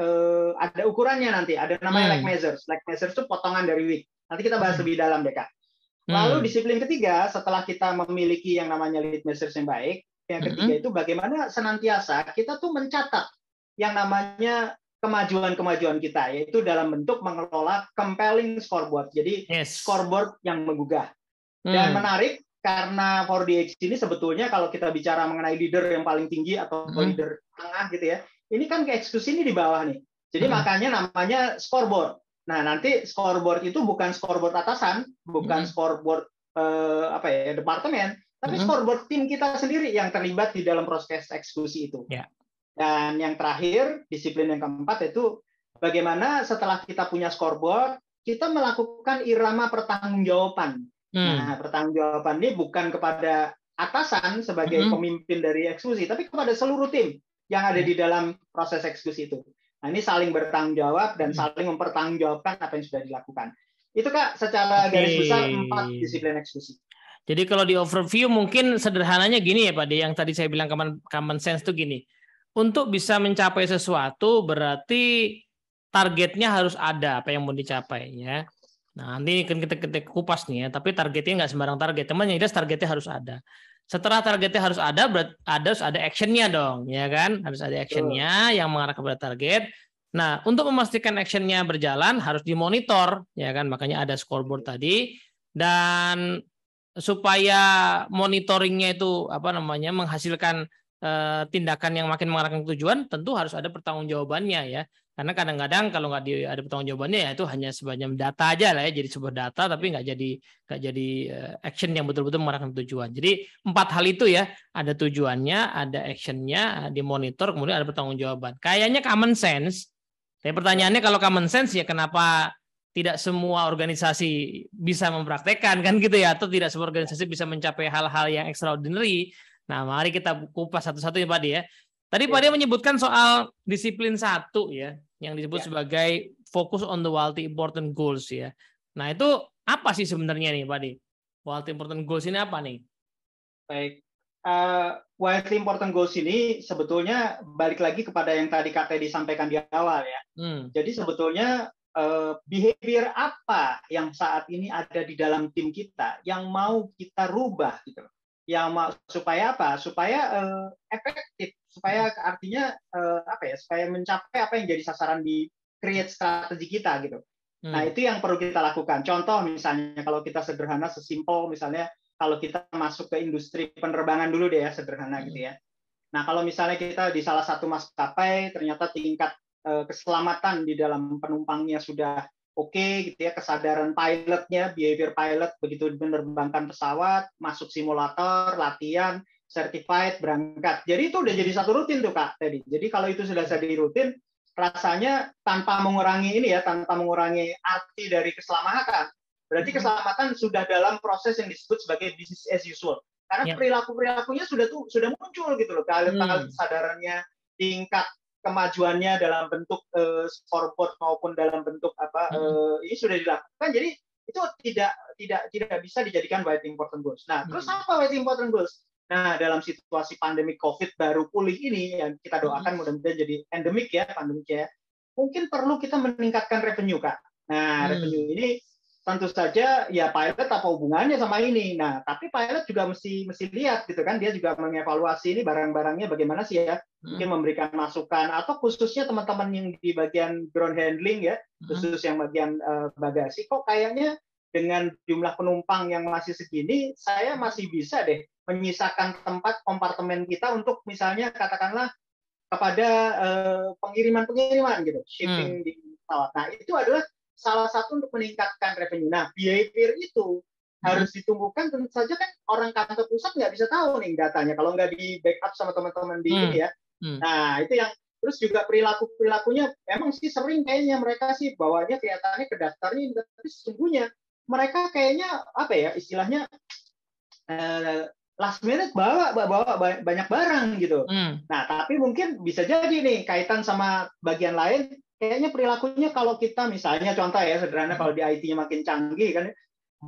ada ukurannya nanti. Ada namanya like measures. Like measures itu potongan dari week. Nanti kita bahas lebih dalam deh, Kak. Lalu disiplin ketiga, setelah kita memiliki yang namanya lead measures yang baik, yang ketiga itu bagaimana senantiasa kita tuh mencatat yang namanya kemajuan-kemajuan kita, yaitu dalam bentuk mengelola compelling scoreboard. Jadi scoreboard yang menggugah. Dan menarik karena 4DX ini sebetulnya kalau kita bicara mengenai leader yang paling tinggi atau leader tengah gitu ya, ini kan ke eksekusi ini di bawah nih. Jadi makanya namanya scoreboard. Nah, nanti scoreboard itu bukan scoreboard atasan, bukan scoreboard departemen, tapi scoreboard tim kita sendiri yang terlibat di dalam proses eksekusi itu. Dan yang terakhir, disiplin yang keempat itu bagaimana setelah kita punya scoreboard, kita melakukan irama pertanggungjawaban. Nah, pertanggungjawaban ini bukan kepada atasan sebagai pemimpin dari eksekusi, tapi kepada seluruh tim yang ada di dalam proses eksekusi itu. Nah, ini saling bertanggung jawab dan saling mempertanggungjawabkan apa yang sudah dilakukan. Itu Kak, secara garis besar 4 disiplin eksekusi. Jadi kalau di overview mungkin sederhananya gini ya Pak De, yang tadi saya bilang common sense itu gini. Untuk bisa mencapai sesuatu berarti targetnya harus ada apa yang mau dicapai ya. Nah, nanti kan kita kupas nih ya, tapi targetnya nggak sembarang target. Teman yang jelas targetnya harus ada. Setelah targetnya harus ada, berarti harus ada actionnya dong, ya kan? Harus ada actionnya yang mengarah kepada target. Nah, untuk memastikan actionnya berjalan harus dimonitor, ya kan? Makanya ada scoreboard tadi. Dan supaya monitoringnya itu menghasilkan tindakan yang makin mengarahkan ke tujuan, tentu harus ada pertanggungjawabannya ya. Karena kadang-kadang kalau nggak ada pertanggungjawabannya ya itu hanya sebanyak data aja lah ya, jadi sebuah data tapi nggak jadi action yang betul-betul mengarahkan ke tujuan. Jadi 4 hal itu ya, ada tujuannya, ada actionnya, dimonitor, kemudian ada pertanggungjawaban. Kayaknya common sense. Tapi pertanyaannya kalau common sense ya kenapa tidak semua organisasi bisa mempraktekkan kan gitu ya, atau tidak semua organisasi bisa mencapai hal-hal yang extraordinary. Nah, mari kita kupas satu-satu ya Pak De ya. Tadi Pak De menyebutkan soal disiplin 1 ya, yang disebut sebagai focus on the widely important goals ya. Nah, itu apa sih sebenarnya nih Pak De? Widely important goals ini apa nih? Baik. Widely important goals ini sebetulnya balik lagi kepada yang tadi Kak Teddy sampaikan di awal ya. Jadi sebetulnya behavior apa yang saat ini ada di dalam tim kita yang mau kita rubah gitu. Yang supaya apa? Supaya efektif, supaya artinya supaya mencapai apa yang jadi sasaran di create strategi kita gitu. Nah, itu yang perlu kita lakukan. Contoh misalnya kalau kita sederhana, sesimpel misalnya kalau kita masuk ke industri penerbangan dulu deh ya, sederhana gitu ya. Nah, kalau misalnya kita di salah satu maskapai ternyata tingkat keselamatan di dalam penumpangnya sudah oke gitu ya, kesadaran pilotnya, behavior pilot begitu menerbangkan pesawat, masuk simulator, latihan, certified, berangkat. Jadi itu udah jadi satu rutin tuh Kak tadi. Jadi kalau itu sudah jadi rutin, rasanya tanpa mengurangi tanpa mengurangi arti dari keselamatan. Berarti keselamatan sudah dalam proses yang disebut sebagai business as usual. Karena perilaku-perilakunya sudah muncul gitu loh. Kesadarannya, tingkat kemajuannya dalam bentuk scoreboard maupun dalam bentuk ini sudah dilakukan. Jadi itu tidak bisa dijadikan widely important goals. Nah, terus apa widely important goals? Nah, dalam situasi pandemi COVID baru pulih ini yang kita doakan mudah-mudahan jadi endemik ya, pandemik ya. Mungkin perlu kita meningkatkan revenue, Kak. Nah, revenue ini tentu saja ya pilot apa hubungannya sama ini. Nah, tapi pilot juga mesti lihat gitu kan, dia juga mengevaluasi ini barang-barangnya bagaimana sih ya, mungkin memberikan masukan, atau khususnya teman-teman yang di bagian ground handling ya, khusus yang bagian bagasi, kok kayaknya dengan jumlah penumpang yang masih segini, saya masih bisa deh menyisakan tempat kompartemen kita untuk misalnya katakanlah kepada pengiriman gitu, shipping di pesawat. Nah, itu adalah salah satu untuk meningkatkan revenue. Nah, behavior itu harus ditumbuhkan. Tentu saja kan orang kantor pusat nggak bisa tahu nih datanya kalau nggak di backup sama teman-teman di ini ya. Nah, itu yang terus juga perilakunya emang sih sering kayaknya mereka sih bawanya kelihatannya ke daftarnya, tapi sesungguhnya mereka kayaknya apa ya istilahnya last minute bawa banyak barang gitu. Nah, tapi mungkin bisa jadi nih kaitan sama bagian lain. Kayaknya perilakunya kalau kita misalnya contoh ya sederhana kalau di IT-nya makin canggih kan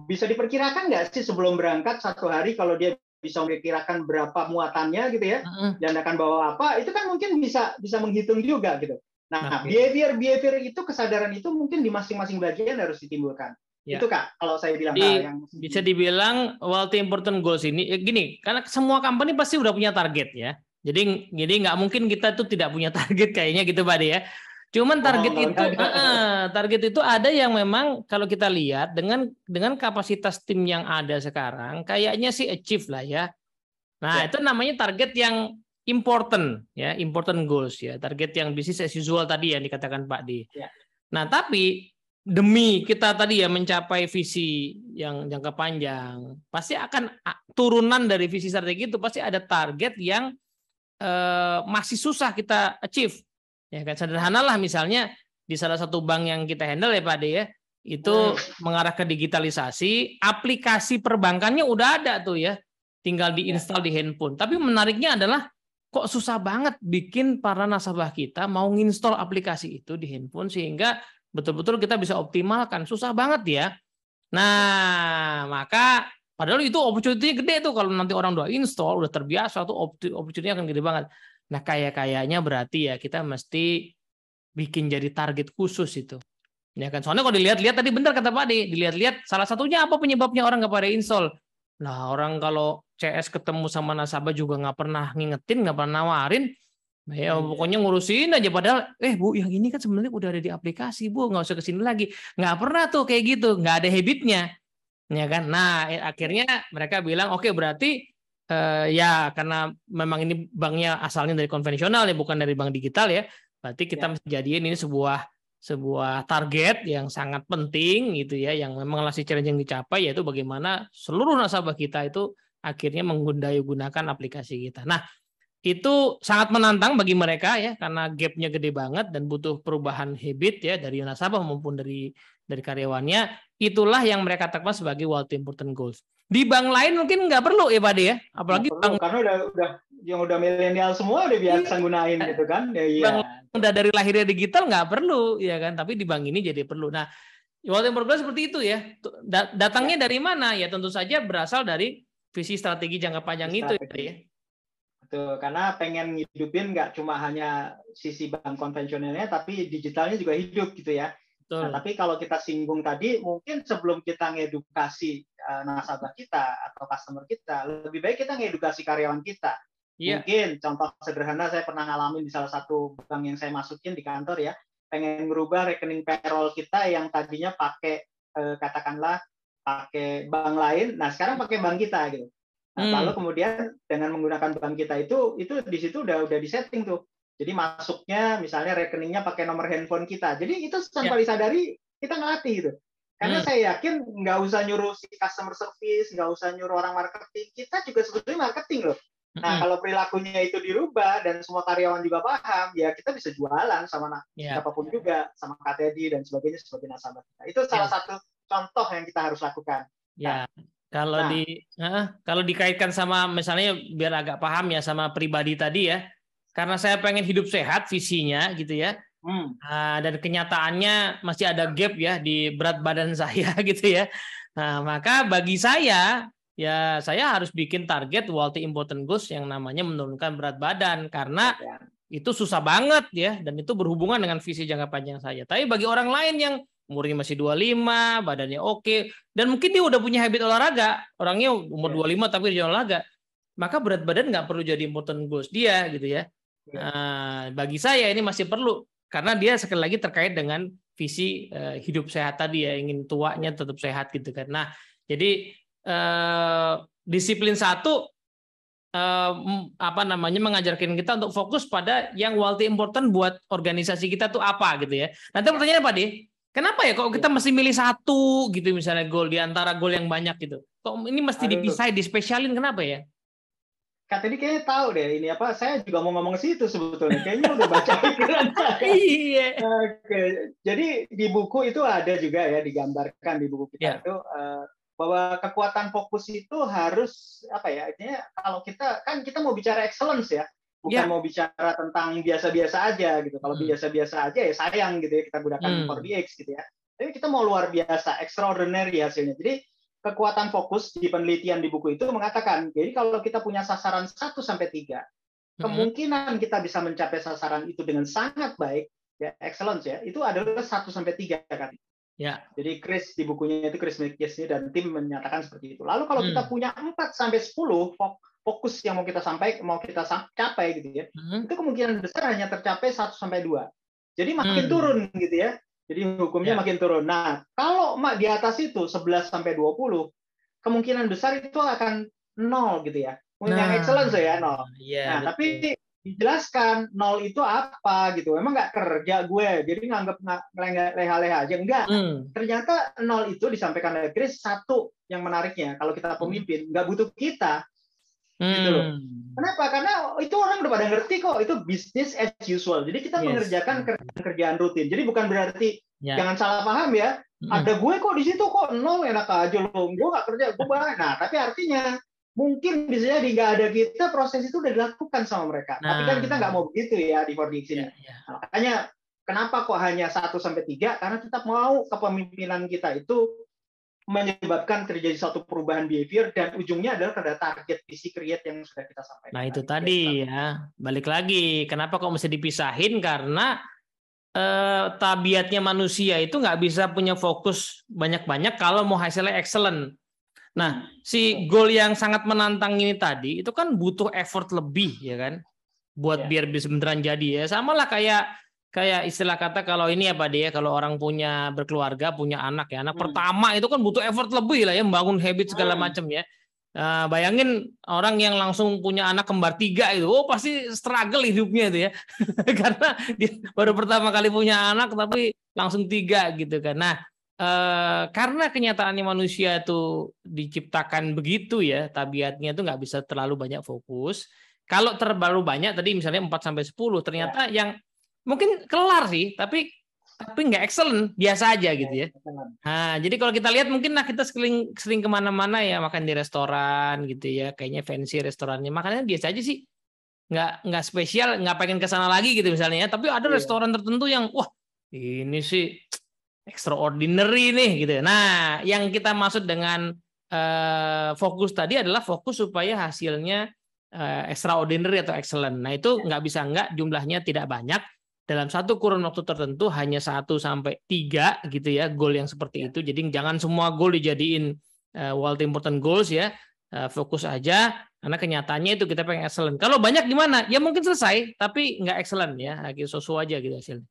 bisa diperkirakan nggak sih sebelum berangkat satu hari kalau dia bisa memperkirakan berapa muatannya gitu ya dan akan bawa apa itu kan mungkin bisa menghitung juga gitu. Nah, behavior itu kesadaran itu mungkin di masing-masing bagian harus ditimbulkan. Ya. Itu Kak kalau saya bilang yang bisa dibilang multi important goals ini gini karena semua company pasti udah punya target ya. Jadi nggak mungkin kita tuh tidak punya target kayaknya gitu Pak De ya. Cuman target itu ada yang memang kalau kita lihat dengan kapasitas tim yang ada sekarang kayaknya sih achieve lah ya. Nah, itu namanya target yang important ya, important goals ya, target yang business as usual tadi yang dikatakan Pak D. Ya. Nah, tapi demi kita tadi ya mencapai visi yang jangka panjang, pasti akan turunan dari visi strategi itu pasti ada target yang masih susah kita achieve. Ya kan sederhana lah misalnya di salah satu bank yang kita handle ya Pak De ya itu mengarah ke digitalisasi aplikasi perbankannya udah ada tuh ya tinggal diinstal di handphone tapi menariknya adalah kok susah banget bikin para nasabah kita mau nginstall aplikasi itu di handphone sehingga betul-betul kita bisa optimalkan susah banget ya. Nah maka padahal itu opportunity-nya gede tuh kalau nanti orang udah install udah terbiasa tuh opportunity-nya akan gede banget. Nah, kayaknya berarti ya kita mesti bikin jadi target khusus itu. Ya kan? Soalnya kalau dilihat-lihat tadi benar kata Pak De, dilihat-lihat salah satunya apa penyebabnya orang nggak pada install. Nah, orang kalau CS ketemu sama nasabah juga nggak pernah ngingetin, nggak pernah nawarin. Nah, ya pokoknya ngurusin aja padahal Bu, yang ini kan sebenarnya udah ada di aplikasi, Bu, nggak usah kesini lagi. Nggak pernah tuh kayak gitu, nggak ada habitnya. Ya kan? Nah, akhirnya mereka bilang, "Oke, berarti ya karena memang ini banknya asalnya dari konvensional ya bukan dari bank digital ya berarti kita mesti jadiin ini sebuah target yang sangat penting gitu ya yang memang masih challenge yang dicapai yaitu bagaimana seluruh nasabah kita itu akhirnya menggunakan aplikasi kita. Nah itu sangat menantang bagi mereka ya karena gapnya gede banget dan butuh perubahan habit ya dari nasabah maupun dari karyawannya. Itulah yang mereka katakan sebagai multi important goals. Di bank lain mungkin nggak perlu ya Pak De ya, apalagi bank karena udah milenial semua udah biasa gunain gitu kan. Bank udah dari lahirnya digital nggak perlu ya kan, tapi di bank ini jadi perlu. Nah, multi important goals seperti itu ya. Datangnya dari mana? Ya tentu saja berasal dari visi strategi jangka panjang itu ya. Betul, karena pengen ngidupin nggak cuma hanya sisi bank konvensionalnya, tapi digitalnya juga hidup gitu ya. Nah, tapi kalau kita singgung tadi, mungkin sebelum kita ngedukasi nasabah kita atau customer kita, lebih baik kita ngedukasi karyawan kita. Mungkin contoh sederhana saya pernah ngalamin di salah satu bank yang saya masukin di kantor ya, pengen merubah rekening payroll kita yang tadinya pakai katakanlah pakai bank lain, nah sekarang pakai bank kita gitu. Nah, lalu kemudian dengan menggunakan bank kita itu di situ udah disetting tuh. Jadi masuknya misalnya rekeningnya pakai nomor handphone kita. Jadi itu tanpa disadari kita ngelatih gitu. Karena saya yakin nggak usah nyuruh si customer service, nggak usah nyuruh orang marketing. Kita juga sebetulnya marketing loh. Nah kalau perilakunya itu dirubah dan semua karyawan juga paham, ya kita bisa jualan sama siapapun juga, sama KTD dan sebagainya sebagai nasabah kita. Itu salah satu contoh yang kita harus lakukan. Ya. Kalau dikaitkan sama misalnya biar agak paham ya sama pribadi tadi ya. Karena saya pengen hidup sehat visinya gitu ya. Dan kenyataannya masih ada gap ya di berat badan saya gitu ya. Nah, maka bagi saya ya saya harus bikin target multi important goals yang namanya menurunkan berat badan karena itu susah banget ya dan itu berhubungan dengan visi jangka panjang saya. Tapi bagi orang lain yang umurnya masih 25, badannya oke, dan mungkin dia udah punya habit olahraga, orangnya umur 25 tapi dia olahraga, maka berat badan nggak perlu jadi important goals dia gitu ya. Bagi saya ini masih perlu, karena dia sekali lagi terkait dengan visi hidup sehat tadi ya, ingin tuanya tetap sehat gitu kan. Nah, jadi disiplin satu mengajarkan kita untuk fokus pada yang multi important buat organisasi kita tuh apa gitu ya. Nanti pertanyaannya Pak De, kenapa ya kok kita mesti milih satu gitu misalnya goal di antara goal yang banyak gitu? Kok ini mesti dipisah, dispesialin, kenapa ya? Kak tadi kayaknya tahu deh ini apa, saya juga mau ngomong ke situ sebetulnya. Kayaknya udah baca pikiran saya. Iya. Oke. Jadi di buku itu ada juga ya, digambarkan di buku kita itu bahwa kekuatan fokus itu harus apa ya? Artinya kalau kita mau bicara excellence ya, bukan mau bicara tentang biasa-biasa aja gitu. Kalau biasa-biasa aja ya sayang gitu ya, kita gunakan 4DX gitu ya. Tapi kita mau luar biasa, extraordinary hasilnya. Jadi kekuatan fokus di penelitian di buku itu mengatakan, jadi kalau kita punya sasaran 1 sampai 3, kemungkinan kita bisa mencapai sasaran itu dengan sangat baik, ya excellence ya, itu adalah 1 sampai 3 kan. Ya. Jadi Chris di bukunya itu, Chris McKinsey dan tim menyatakan seperti itu. Lalu kalau kita punya 4 sampai 10 fokus yang mau kita capai gitu ya, itu kemungkinan besar hanya tercapai 1 sampai 2. Jadi makin turun gitu ya. Jadi hukumnya makin turun. Nah, kalau di atas itu 11 sampai 20, kemungkinan besar itu akan 0 gitu ya. Yang excellence ya 0. Tapi dijelaskan 0 itu apa gitu. Emang nggak kerja gue, jadi nganggap leha-leha aja. Enggak. Ternyata 0 itu disampaikan oleh Chris, satu yang menariknya. Kalau kita pemimpin, nggak butuh kita. Gitu loh. Kenapa? Karena itu orang udah pada ngerti kok, itu business as usual. Jadi kita mengerjakan kerjaan rutin. Jadi bukan berarti jangan salah paham ya. Ada gue kok di situ kok 0, enak aja loh. Gue nggak kerja, gue banget. Nah, tapi artinya mungkin bisa jadi nggak ada kita, proses itu udah dilakukan sama mereka. Tapi kan kita nggak mau begitu ya di 4DX ini. Nah, makanya kenapa kok hanya 1 sampai 3? Karena tetap mau kepemimpinan kita itu menyebabkan terjadi suatu perubahan behavior dan ujungnya adalah pada target visi create yang sudah kita sampaikan. Nah itu tadi ya, balik lagi kenapa kok mesti dipisahin, karena tabiatnya manusia itu nggak bisa punya fokus banyak-banyak kalau mau hasilnya excellent. Nah si goal yang sangat menantang ini tadi itu kan butuh effort lebih ya kan, buat biar bisa beneran jadi ya. Sama lah kayak istilah kata kalau ini apa dia, kalau orang berkeluarga, punya anak ya, anak pertama itu kan butuh effort lebih lah ya, membangun habit segala macam ya. Bayangin orang yang langsung punya anak kembar 3 itu, pasti struggle hidupnya itu ya. Karena dia baru pertama kali punya anak tapi langsung 3 gitu kan. Nah, karena kenyataannya manusia itu diciptakan begitu ya, tabiatnya itu nggak bisa terlalu banyak fokus. Kalau terlalu banyak tadi misalnya 4 sampai 10, ternyata yang mungkin kelar sih, tapi nggak excellent, biasa aja gitu ya. Nah, jadi kalau kita lihat mungkin kita sering kemana-mana ya, makan di restoran gitu ya, kayaknya fancy restorannya, makannya biasa aja sih, nggak spesial, nggak pengen kesana lagi gitu misalnya ya. Tapi ada restoran tertentu yang wah ini sih extraordinary nih gitu. Nah, yang kita maksud dengan fokus tadi adalah fokus supaya hasilnya extraordinary atau excellent. Nah itu nggak bisa jumlahnya tidak banyak. Dalam satu kurun waktu tertentu hanya 1 sampai 3 gitu ya, goal yang seperti itu. Jadi jangan semua goal dijadiin multi important goals ya. Fokus aja, karena kenyataannya itu kita pengen excellent. Kalau banyak gimana? Ya mungkin selesai, tapi nggak excellent ya. Sesuai aja gitu hasilnya.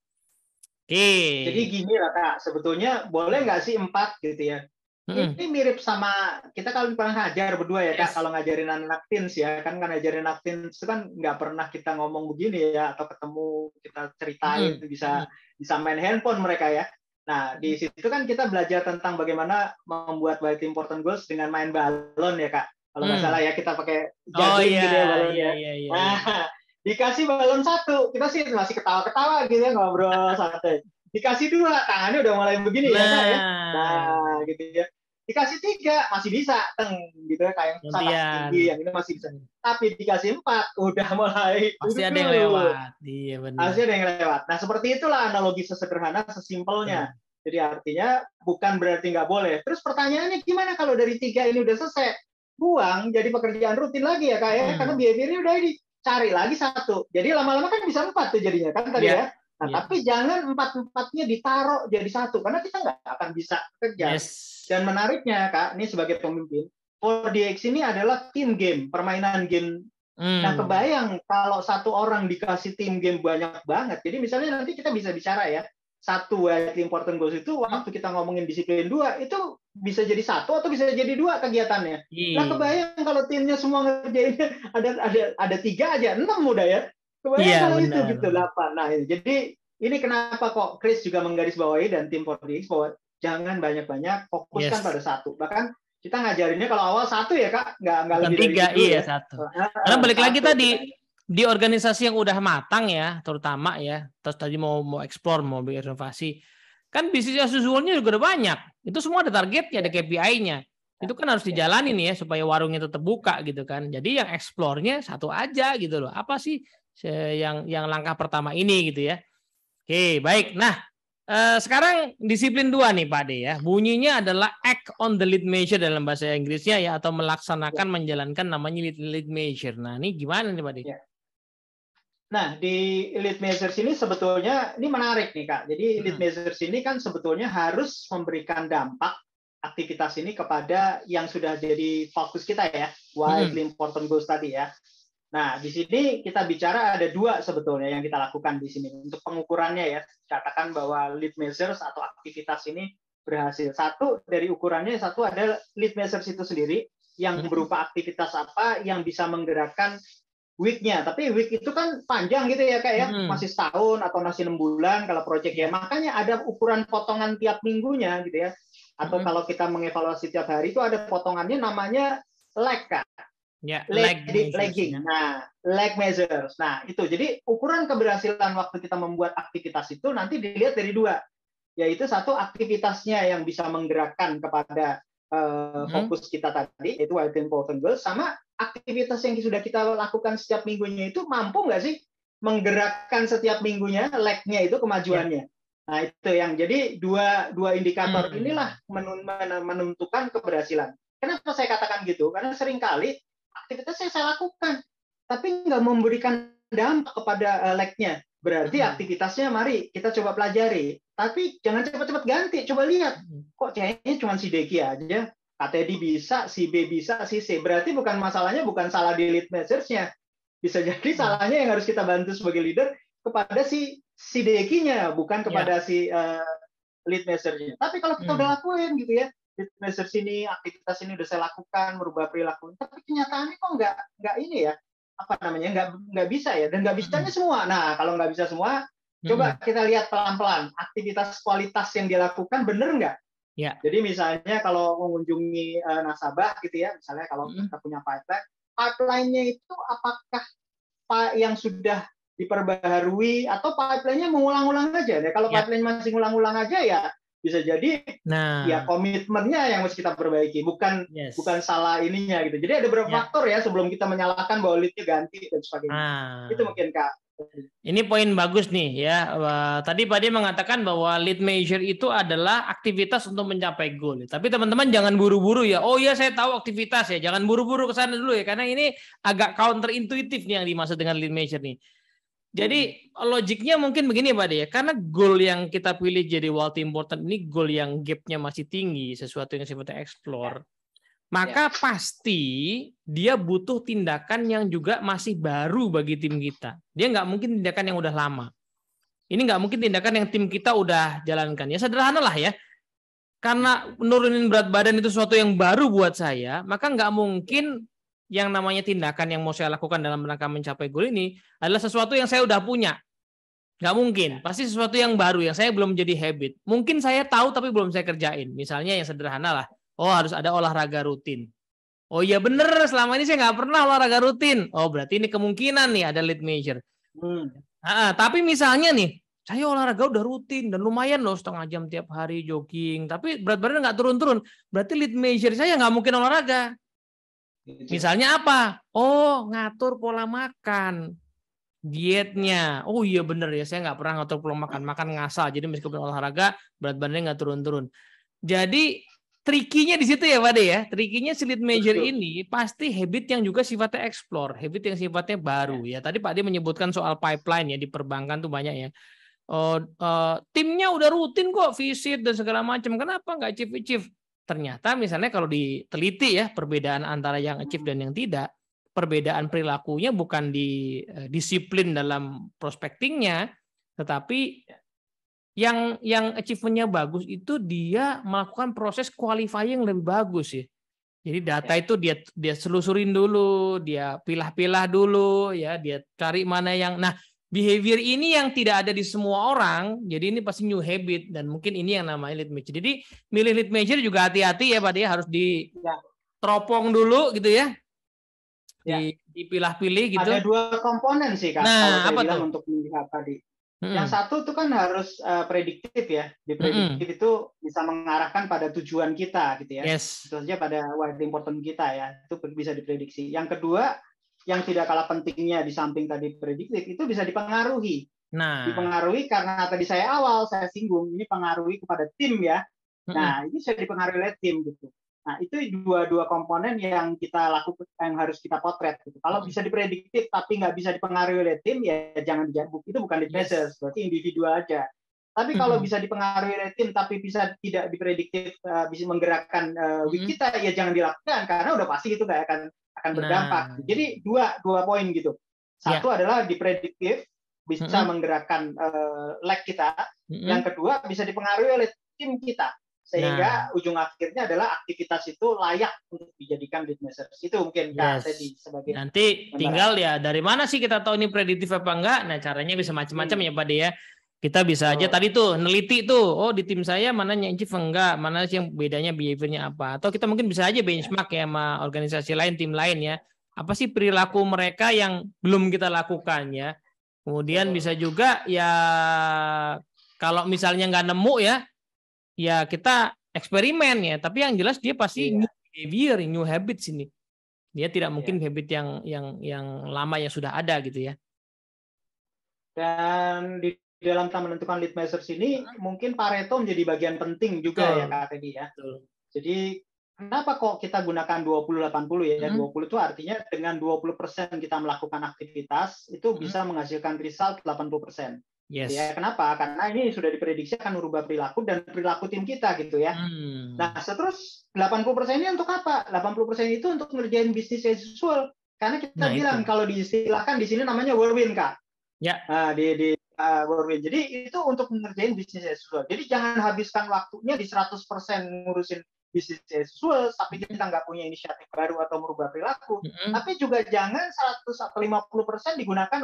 Oke. Jadi gini lah Kak, sebetulnya boleh nggak sih 4 gitu ya? Ini mirip sama kita kalau pernah ngajar berdua ya Kak, kalau ngajarin anak teens ya, kan ngajarin anak teens itu kan nggak pernah kita ngomong begini ya, atau ketemu kita ceritain bisa main handphone mereka ya. Nah di situ kan kita belajar tentang bagaimana membuat multi important goals dengan main balon ya Kak. Kalau nggak salah ya, kita pakai juggling gitu ya balonnya. Nah dikasih balon 1, kita sih masih ketawa-ketawa gitu ya, ngobrol santai. Dikasih 2, tangannya udah mulai begini ya Kak ya. Nah gitu ya. Dikasih 3 masih bisa gitu ya, kayak tinggi yang ini masih bisa. Tapi dikasih 4 udah mulai pasti ada yang lewat. Iya benar. Pasti ada yang lewat. Nah seperti itulah analogi sesederhana, sesimpelnya. Jadi artinya bukan berarti nggak boleh. Terus pertanyaannya gimana kalau dari 3 ini udah selesai? Buang jadi pekerjaan rutin lagi ya Kak ya. Karena behavior-nya udah dicari lagi 1. Jadi lama-lama kan bisa 4 tuh jadinya kan tadi ya. Nah, tapi jangan empat-empatnya ditaruh jadi satu, karena kita nggak akan bisa kerja. Dan menariknya, Kak, ini sebagai pemimpin, 4DX ini adalah team game, permainan game. Nah, kebayang kalau satu orang dikasih tim game banyak banget. Jadi misalnya nanti kita bisa bicara ya, satu widely important goals itu waktu kita ngomongin disiplin 2 itu bisa jadi satu atau bisa jadi 2 kegiatannya. Nah, kebayang kalau timnya semua ngerjainnya ada 3 aja, 6 udah ya. Kebayang kalau itu gitu 8. Nah, jadi ini kenapa kok Chris juga menggarisbawahi dan tim 4DX bahwa jangan banyak-banyak, fokuskan pada satu. Bahkan kita ngajarinnya kalau awal satu ya, Kak, nggak lebih dari 3, ya. Satu. Karena balik lagi tadi di organisasi yang udah matang ya, terutama ya, terus tadi mau explore, mau berinovasi, kan bisnis as usual-nya juga udah banyak. Itu semua ada targetnya, ada KPI-nya. Itu kan harus dijalanin ya supaya warungnya tetap buka gitu kan. Jadi yang explore-nya satu aja gitu loh. Apa sih yang langkah pertama ini gitu ya. Oke, baik. Nah, sekarang disiplin 2 nih Pak De ya. Bunyinya adalah act on the lead measure dalam bahasa Inggrisnya ya, atau melaksanakan menjalankan namanya lead measure. Nah, ini gimana nih Pak De? Nah, di lead measures ini sebetulnya ini menarik nih Kak. Jadi lead measures ini kan sebetulnya harus memberikan dampak aktivitas ini kepada yang sudah jadi fokus kita ya, widely important goals tadi ya. Nah, di sini kita bicara ada 2 sebetulnya yang kita lakukan di sini. Untuk pengukurannya ya, katakan bahwa lead measures atau aktivitas ini berhasil. Satu dari ukurannya, satu ada lead measures itu sendiri yang berupa aktivitas apa yang bisa menggerakkan week-nya. Tapi week itu kan panjang gitu ya Kak ya, masih setahun atau masih 6 bulan kalau proyeknya. Makanya ada ukuran potongan tiap minggunya gitu ya. Atau kalau kita mengevaluasi tiap hari itu ada potongannya namanya lag Kak. Ya, lagging. Nah, lag measures. Nah, itu. Jadi ukuran keberhasilan waktu kita membuat aktivitas itu nanti dilihat dari 2. Yaitu satu aktivitasnya yang bisa menggerakkan kepada fokus kita tadi, yaitu widely important goals, sama aktivitas yang sudah kita lakukan setiap minggunya itu mampu nggak sih menggerakkan setiap minggunya lag-nya itu kemajuannya. Nah, itu yang jadi dua indikator inilah menentukan keberhasilan. Kenapa saya katakan gitu? Karena seringkali aktivitas yang saya lakukan, tapi nggak memberikan dampak kepada lag-nya. Berarti aktivitasnya mari kita coba pelajari. Tapi jangan cepat-cepat ganti. Coba lihat, kok kayaknya cuma si Deki aja. KTD bisa, si B bisa, si C. Berarti bukan masalahnya bukan salah di lead measures-nya. Bisa jadi salahnya yang harus kita bantu sebagai leader kepada si Deki-nya, bukan kepada si lead measures-nya. Tapi kalau kita udah lakuin gitu ya, measures ini, aktivitas ini udah saya lakukan, merubah perilaku. Tapi kenyataannya kok nggak ini ya, apa namanya, nggak bisa ya, dan nggak bisanya semua. Nah, kalau nggak bisa semua, coba kita lihat pelan-pelan aktivitas kualitas yang dilakukan bener nggak? Ya. Jadi misalnya kalau mengunjungi nasabah gitu ya, misalnya kalau kita punya pipeline-nya itu apakah yang sudah diperbaharui atau pipeline-nya mengulang-ulang aja? Ya, kalau pipeline masih ngulang-ulang aja ya bisa jadi ya komitmennya yang harus kita perbaiki, bukan salah ininya gitu. Jadi ada beberapa faktor ya sebelum kita menyalahkan bahwa lead-nya ganti dan sebagainya. Itu mungkin Kak. Ini poin bagus nih ya. Tadi Pak De mengatakan bahwa lead measure itu adalah aktivitas untuk mencapai goal. Tapi teman-teman jangan buru-buru ya. Oh iya saya tahu aktivitas ya. Jangan buru-buru ke sana dulu ya, karena ini agak counterintuitif nih yang dimaksud dengan lead measure nih. Jadi logiknya mungkin begini Pak De ya, karena goal yang kita pilih jadi widely important ini goal yang gap-nya masih tinggi, sesuatu yang sifatnya explore, maka pasti dia butuh tindakan yang juga masih baru bagi tim kita. Dia nggak mungkin tindakan yang udah lama. Ini nggak mungkin tindakan yang tim kita udah jalankan. Ya sederhana lah ya, karena menurunin berat badan itu sesuatu yang baru buat saya, maka nggak mungkin yang namanya tindakan yang mau saya lakukan dalam rangka mencapai goal ini adalah sesuatu yang saya udah punya. Nggak mungkin. Pasti sesuatu yang baru, yang saya belum jadi habit. Mungkin saya tahu tapi belum saya kerjain. Misalnya yang sederhana lah. Oh harus ada olahraga rutin. Oh iya bener, selama ini saya nggak pernah olahraga rutin. Oh berarti ini kemungkinan nih ada lead measure. Tapi misalnya nih, saya olahraga udah rutin dan lumayan loh, 1/2 jam tiap hari jogging. Tapi berat badan nggak turun-turun. Berarti lead measure saya nggak mungkin olahraga. Misalnya apa? Oh, ngatur pola makan, dietnya. Oh iya bener ya, saya nggak pernah ngatur pola makan, makan ngasal. Jadi meskipun olahraga, berat badannya nggak turun-turun. Jadi trikinya di situ ya Pak De ya. Trikinya si lead measure ini pasti habit yang juga sifatnya explore, habit yang sifatnya baru ya. Tadi Pak De menyebutkan soal pipeline ya, di perbankan tuh banyak ya. timnya udah rutin kok visit dan segala macam, kenapa nggak achieve? Ternyata misalnya kalau diteliti ya perbedaan antara yang achieve dan yang tidak, perbedaan perilakunya bukan di disiplin dalam prospectingnya, tetapi yang achievement-nya bagus itu dia melakukan proses qualifying lebih bagus ya. Jadi data itu dia selusurin dulu, dia pilah-pilah dulu ya, dia cari mana yang behavior ini yang tidak ada di semua orang, jadi ini pasti new habit dan mungkin ini yang namanya lead manager. Jadi milih lead manager juga hati-hati ya Pak, dia harus diteropong dulu gitu ya. Dipilah-pilih gitu. Ada 2 komponen sih Kak, kalau saya bilang untuk melihat tadi. Yang satu itu kan harus prediktif ya. Diprediktif itu bisa mengarahkan pada tujuan kita gitu ya. Tentu saja pada what important kita ya. Itu bisa diprediksi. Yang kedua, yang tidak kalah pentingnya di samping tadi prediktif itu bisa dipengaruhi. Dipengaruhi karena tadi saya singgung ini pengaruhi kepada tim ya. Nah, ini bisa dipengaruhi oleh tim gitu. Nah, itu dua komponen yang kita lakukan, yang harus kita potret gitu. Kalau bisa diprediktif tapi nggak bisa dipengaruhi oleh tim ya jangan dijabuk. Itu bukan lead manager, berarti individu aja. Tapi kalau bisa dipengaruhi oleh tim tapi bisa tidak diprediktif, bisa menggerakkan week kita ya jangan dilakukan karena udah pasti itu nggak akan berdampak. Jadi dua poin gitu. Satu adalah diprediktif bisa menggerakkan leg kita. Yang kedua bisa dipengaruhi oleh tim kita. Sehingga ujung akhirnya adalah aktivitas itu layak untuk dijadikan lead manager. Itu mungkin tadi sebagai nanti tinggal ya dari mana sih kita tahu ini prediktif apa enggak. Nah caranya bisa macam-macam ya Pak De ya. Kita bisa aja tadi tuh neliti tuh, di tim saya mana yang achieve enggak, mana sih yang bedanya behaviornya apa. Atau kita mungkin bisa aja benchmark ya sama organisasi lain, tim lain ya. Apa sih perilaku mereka yang belum kita lakukan ya. Kemudian bisa juga ya kalau misalnya nggak nemu ya kita eksperimen ya, tapi yang jelas dia pasti new behavior, new habits ini. Dia tidak mungkin habit yang lama yang sudah ada gitu ya. Dan di dalam kita menentukan lead managers ini mungkin Pareto menjadi bagian penting juga ya Kak Teddy ya. Jadi kenapa kok kita gunakan 20-80 ya? 20 itu artinya dengan 20% kita melakukan aktivitas itu bisa menghasilkan result 80%. Ya, kenapa? Karena ini sudah diprediksi akan merubah perilaku dan perilaku tim kita gitu ya. Nah, terus 80% ini untuk apa? 80% itu untuk ngerjain bisnis as usual. Karena kita bilang kalau diistilahkan di sini namanya whirlwind Kak. Ya. Di whirlwind. Jadi itu untuk ngerjain bisnis as usual. Jadi jangan habiskan waktunya di 100% ngurusin bisnis as usual tapi kita nggak punya inisiatif baru atau merubah perilaku. Tapi juga jangan 100 atau 50% digunakan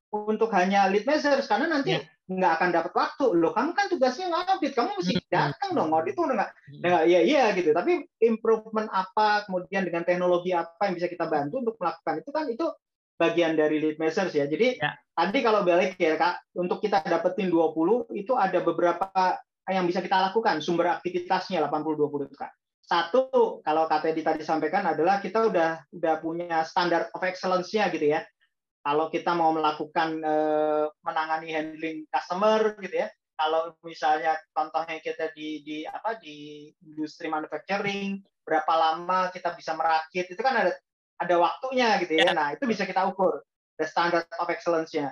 untuk hanya lead managers karena nanti nggak akan dapat waktu. Loh, kamu kan tugasnya ngaudit, kamu mesti datang dong, audit itu udah nggak iya gitu. Tapi improvement apa, kemudian dengan teknologi apa yang bisa kita bantu untuk melakukan itu kan itu bagian dari lead managers ya. Jadi tadi kalau balik ya Kak, untuk kita dapetin 20 itu ada beberapa yang bisa kita lakukan sumber aktivitasnya 80-20 Kak. Satu, kalau Kak Teddy tadi sampaikan adalah kita udah punya standard of excellence-nya gitu ya. Kalau kita mau melakukan menangani handling customer gitu ya, kalau misalnya contohnya kita di industri manufacturing, berapa lama kita bisa merakit, itu kan ada waktunya gitu ya. Nah, itu bisa kita ukur, the standard of excellence-nya.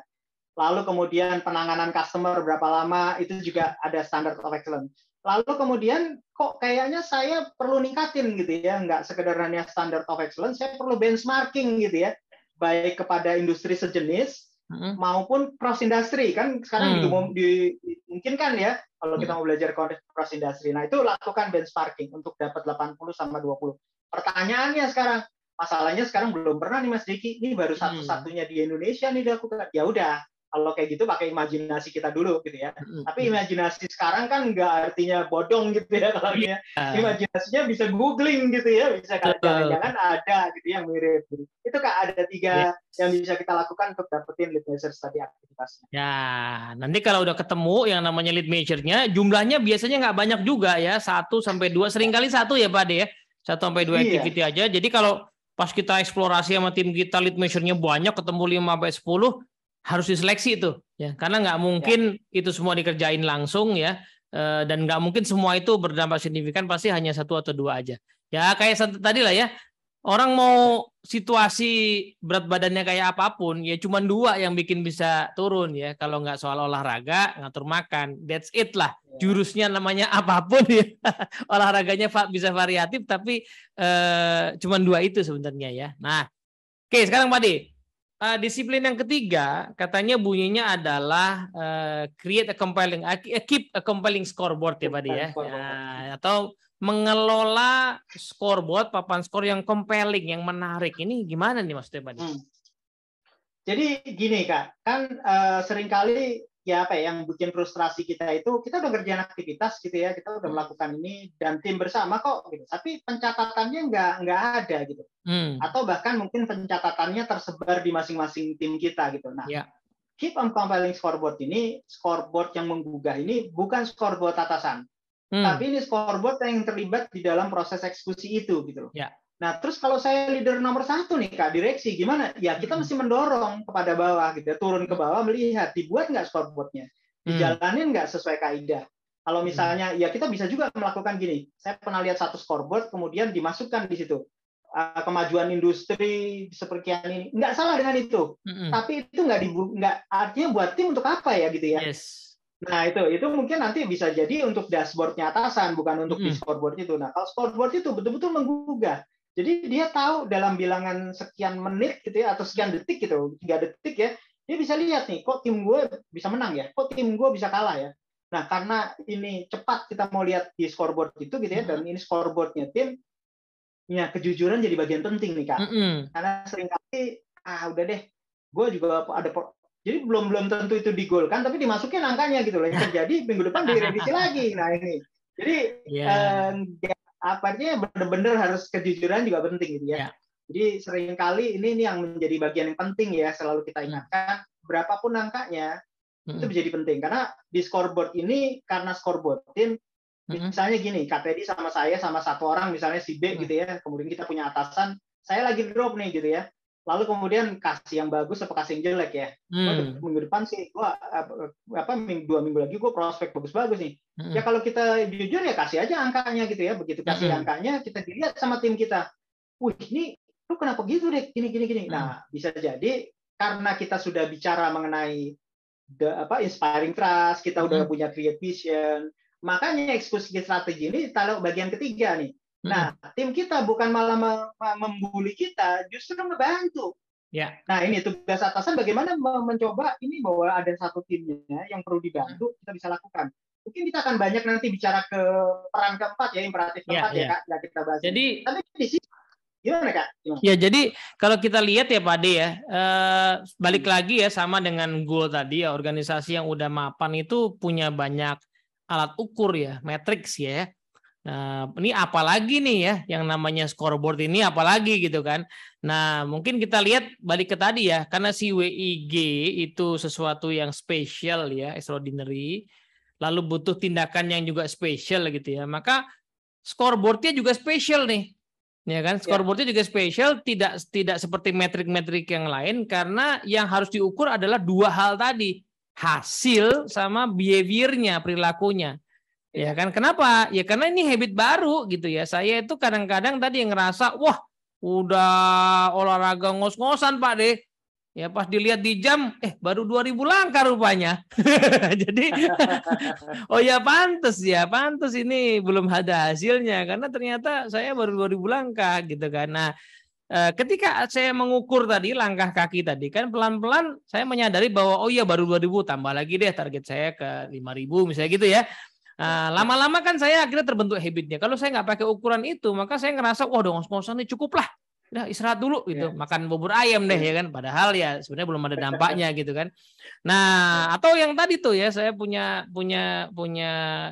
Lalu kemudian penanganan customer berapa lama, itu juga ada standard of excellence. Lalu kemudian kok kayaknya saya perlu ningkatin gitu ya, nggak sekedar hanya standard of excellence, saya perlu benchmarking gitu ya. Baik kepada industri sejenis maupun cross industry kan sekarang dimungkinkan ya kalau kita mau belajar cross industry. Nah, itu lakukan benchmarking untuk dapat 80 sama 20. Pertanyaannya sekarang, masalahnya sekarang belum pernah nih Mas Diki, ini baru satu-satunya di Indonesia nih dilakukan. Ya udah, kalau kayak gitu pakai imajinasi kita dulu gitu ya. Tapi imajinasi sekarang kan nggak artinya bodong gitu ya kalau ya. Imajinasinya bisa googling gitu ya, bisa jangan-jangan ada gitu yang mirip. Gitu. Itu Kak ada 3 yang bisa kita lakukan untuk dapetin lead managers tadi aktivitasnya. Ya, nanti kalau udah ketemu yang namanya lead managernya, jumlahnya biasanya nggak banyak juga ya, 1-2, seringkali 1 ya Pak De ya, 1-2 activity aja. Jadi kalau pas kita eksplorasi sama tim kita lead managernya banyak, ketemu 5-10, harus diseleksi itu ya, karena nggak mungkin itu semua dikerjain langsung ya, dan nggak mungkin semua itu berdampak signifikan, pasti hanya 1 atau 2 aja ya, kayak tadi lah ya, orang mau situasi berat badannya kayak apapun, ya cuma 2 yang bikin bisa turun ya. Kalau nggak soal olahraga, ngatur makan, that's it lah. Jurusnya namanya apapun ya. Olahraganya bisa variatif, tapi cuma 2 itu sebenarnya ya. Nah, oke, sekarang Pak Ade. Disiplin yang ketiga katanya bunyinya adalah keep a compelling scoreboard ya Pak Ade ya. Atau mengelola scoreboard, papan skor yang compelling, yang menarik. Ini gimana nih maksudnya Pak Ade? Jadi gini Kak, kan seringkali ya apa ya, yang bikin frustrasi kita itu, kita udah kerjaan aktivitas gitu ya, kita udah melakukan ini dan tim bersama kok gitu, tapi pencatatannya nggak ada gitu, atau bahkan mungkin pencatatannya tersebar di masing-masing tim kita gitu. Nah, keep on compelling scoreboard ini, scoreboard yang menggugah ini bukan scoreboard atasan, tapi ini scoreboard yang terlibat di dalam proses eksekusi itu gitu loh. Nah, terus kalau saya leader nomor 1 nih Kak, direksi, gimana? Ya kita mesti mendorong kepada bawah gitu ya, turun ke bawah melihat dibuat nggak scoreboardnya, dijalanin nggak sesuai kaidah. Kalau misalnya, ya kita bisa juga melakukan gini, saya pernah lihat satu scoreboard, kemudian dimasukkan di situ, kemajuan industri seperti ini, nggak salah dengan itu, tapi itu nggak artinya buat tim untuk apa ya gitu ya. Nah itu mungkin nanti bisa jadi untuk dashboardnya atasan, bukan untuk di scoreboard itu. Nah kalau scoreboard itu betul-betul menggugah. Jadi dia tahu dalam bilangan sekian menit gitu ya, atau sekian detik gitu, 3 detik ya, dia bisa lihat nih, kok tim gue bisa menang ya, kok tim gue bisa kalah ya. Nah karena ini cepat kita mau lihat di scoreboard itu gitu ya, dan ini scoreboardnya tim, ya kejujuran jadi bagian penting nih Kak. Karena seringkali udah deh, gue juga ada, jadi belum tentu itu digolkan, tapi dimasukin angkanya gitu loh. Yang terjadi minggu depan direvisi lagi. Nah ini, jadi artinya benar-benar harus kejujuran juga penting gitu ya. Jadi seringkali ini yang menjadi bagian yang penting ya, selalu kita ingatkan, berapapun angkanya itu menjadi penting. Karena di scoreboard ini, karena scoreboard tim, misalnya gini, Kak Teddy sama saya sama satu orang, misalnya si B gitu ya, kemudian kita punya atasan, saya lagi drop nih gitu ya, lalu kemudian kasih yang bagus apa kasih yang jelek ya. Minggu depan sih gua 2 minggu lagi gua prospek bagus-bagus nih. Ya kalau kita jujur ya kasih aja angkanya gitu ya. Begitu kasih angkanya, kita dilihat sama tim kita. Ini lu kenapa gitu deh, gini. Nah, bisa jadi karena kita sudah bicara mengenai inspiring trust, kita udah punya create vision, makanya eksekusi strategi ini taruh bagian ketiga nih. Nah, tim kita bukan malah membuli kita, justru membantu. Nah, ini tugas atasan bagaimana mencoba ini, bahwa ada satu timnya yang perlu dibantu, kita bisa lakukan. Mungkin kita akan banyak nanti bicara ke peran keempat ya, imperatif keempat ya Kak, yang kita bahas. Jadi, tapi di sini gimana Kak? Ya, jadi kalau kita lihat ya Pak Ade ya, balik lagi ya sama dengan goal tadi ya, organisasi yang udah mapan itu punya banyak alat ukur ya, matriks ya. Nah, ini apalagi nih ya, yang namanya scoreboard ini apalagi gitu kan. Nah, mungkin kita lihat balik ke tadi ya, karena si WIG itu sesuatu yang spesial ya, extraordinary, lalu butuh tindakan yang juga spesial gitu ya, maka scoreboardnya juga spesial nih. Ya kan, scoreboardnya juga spesial, tidak seperti metrik-metrik yang lain, karena yang harus diukur adalah 2 hal tadi, hasil sama behaviornya, perilakunya. Ya kan, kenapa? Ya karena ini habit baru gitu ya. Saya itu kadang-kadang tadi yang ngerasa, wah udah olahraga ngos-ngosan Pak deh. Ya pas dilihat di jam, baru 2000 langkah rupanya. Jadi, oh ya pantes ini belum ada hasilnya. Karena ternyata saya baru 2000 langkah gitu kan. Nah, ketika saya mengukur tadi langkah kaki tadi kan, pelan-pelan saya menyadari bahwa oh iya baru 2000, tambah lagi deh target saya ke 5000 misalnya gitu ya. Lama-lama kan saya akhirnya terbentuk habitnya. Kalau saya nggak pakai ukuran itu, maka saya ngerasa wah dong ngos-ngosan nih cukup lah. Udah istirahat dulu gitu, makan bubur ayam deh ya kan. Padahal ya sebenarnya belum ada dampaknya gitu kan. Nah, atau yang tadi tuh ya, saya punya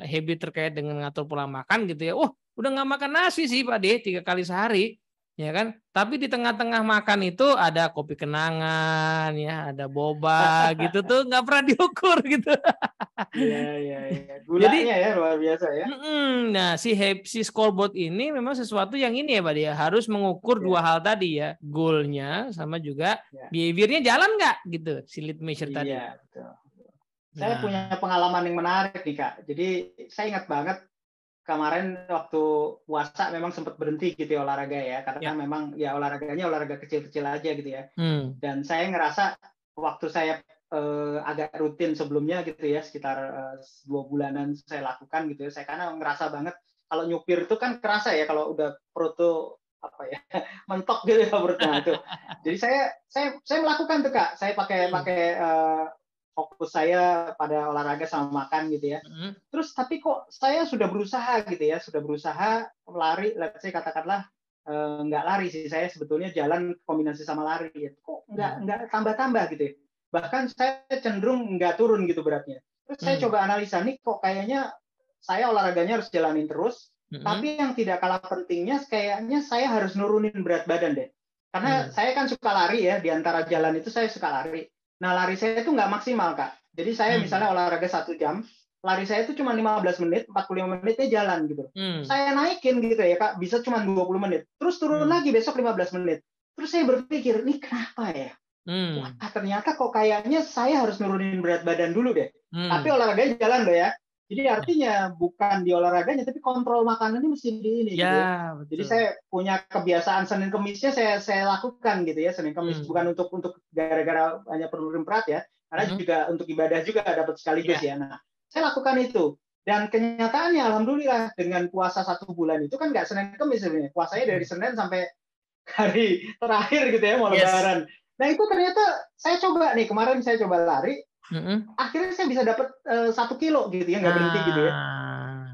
habit terkait dengan ngatur pola makan gitu ya. Udah nggak makan nasi sih Pak De, 3 kali sehari. Ya kan, tapi di tengah-tengah makan itu ada kopi kenangan ya, ada boba gitu tuh nggak pernah diukur gitu. Iya. Gulanya ya luar biasa ya. Nah, si scoreboard ini memang sesuatu yang ini ya Pak dia, harus mengukur 2 hal tadi ya, goalnya sama juga behaviornya jalan nggak gitu, si lead measure tadi. Iya, betul. Saya punya pengalaman yang menarik nih Kak. Jadi saya ingat banget kemarin waktu puasa memang sempat berhenti gitu ya olahraga ya, karena memang ya olahraganya olahraga kecil-kecil aja gitu ya. Dan saya ngerasa waktu saya agak rutin sebelumnya gitu ya, sekitar 2 bulanan saya lakukan gitu ya, saya karena ngerasa banget kalau nyupir itu kan kerasa ya kalau udah perut tuh apa ya mentok gitu ya perutnya itu. Jadi saya melakukan tuh Kak, saya pakai fokus saya pada olahraga sama makan gitu ya. Terus tapi kok saya sudah berusaha gitu ya, sudah berusaha lari, let's say katakanlah nggak lari sih, saya sebetulnya jalan kombinasi sama lari ya. Kok nggak tambah-tambah gitu ya. Bahkan saya cenderung nggak turun gitu beratnya. Terus saya coba analisa nih, kok kayaknya saya olahraganya harus jalanin terus, tapi yang tidak kalah pentingnya kayaknya saya harus nurunin berat badan deh. Karena saya kan suka lari ya, di antara jalan itu saya suka lari. Nah, lari saya itu nggak maksimal, Kak. Jadi saya misalnya olahraga 1 jam, lari saya itu cuma 15 menit, 45 menitnya jalan gitu. Saya naikin gitu ya, Kak, bisa cuma 20 menit. Terus turun lagi besok 15 menit. Terus saya berpikir, ini kenapa ya? Wah, ternyata kok kayaknya saya harus nurunin berat badan dulu deh. Tapi olahraganya jalan deh ya. Jadi artinya bukan di olahraganya, tapi kontrol makanannya mesti di ini. Ya, gitu ya. betul. Jadi saya punya kebiasaan Senin Kemisnya saya lakukan gitu ya. Senin Kemis bukan untuk gara-gara hanya penurunan berat ya, karena juga untuk ibadah juga dapat sekaligus ya. Nah, saya lakukan itu. Dan kenyataannya alhamdulillah dengan puasa 1 bulan itu kan nggak Senin Kemis sebenarnya. Puasanya dari Senin sampai hari terakhir gitu ya, mau Lebaran. Nah itu ternyata saya coba nih, kemarin saya coba lari, akhirnya saya bisa dapat 1 kilo gitu ya, nggak berhenti gitu ya.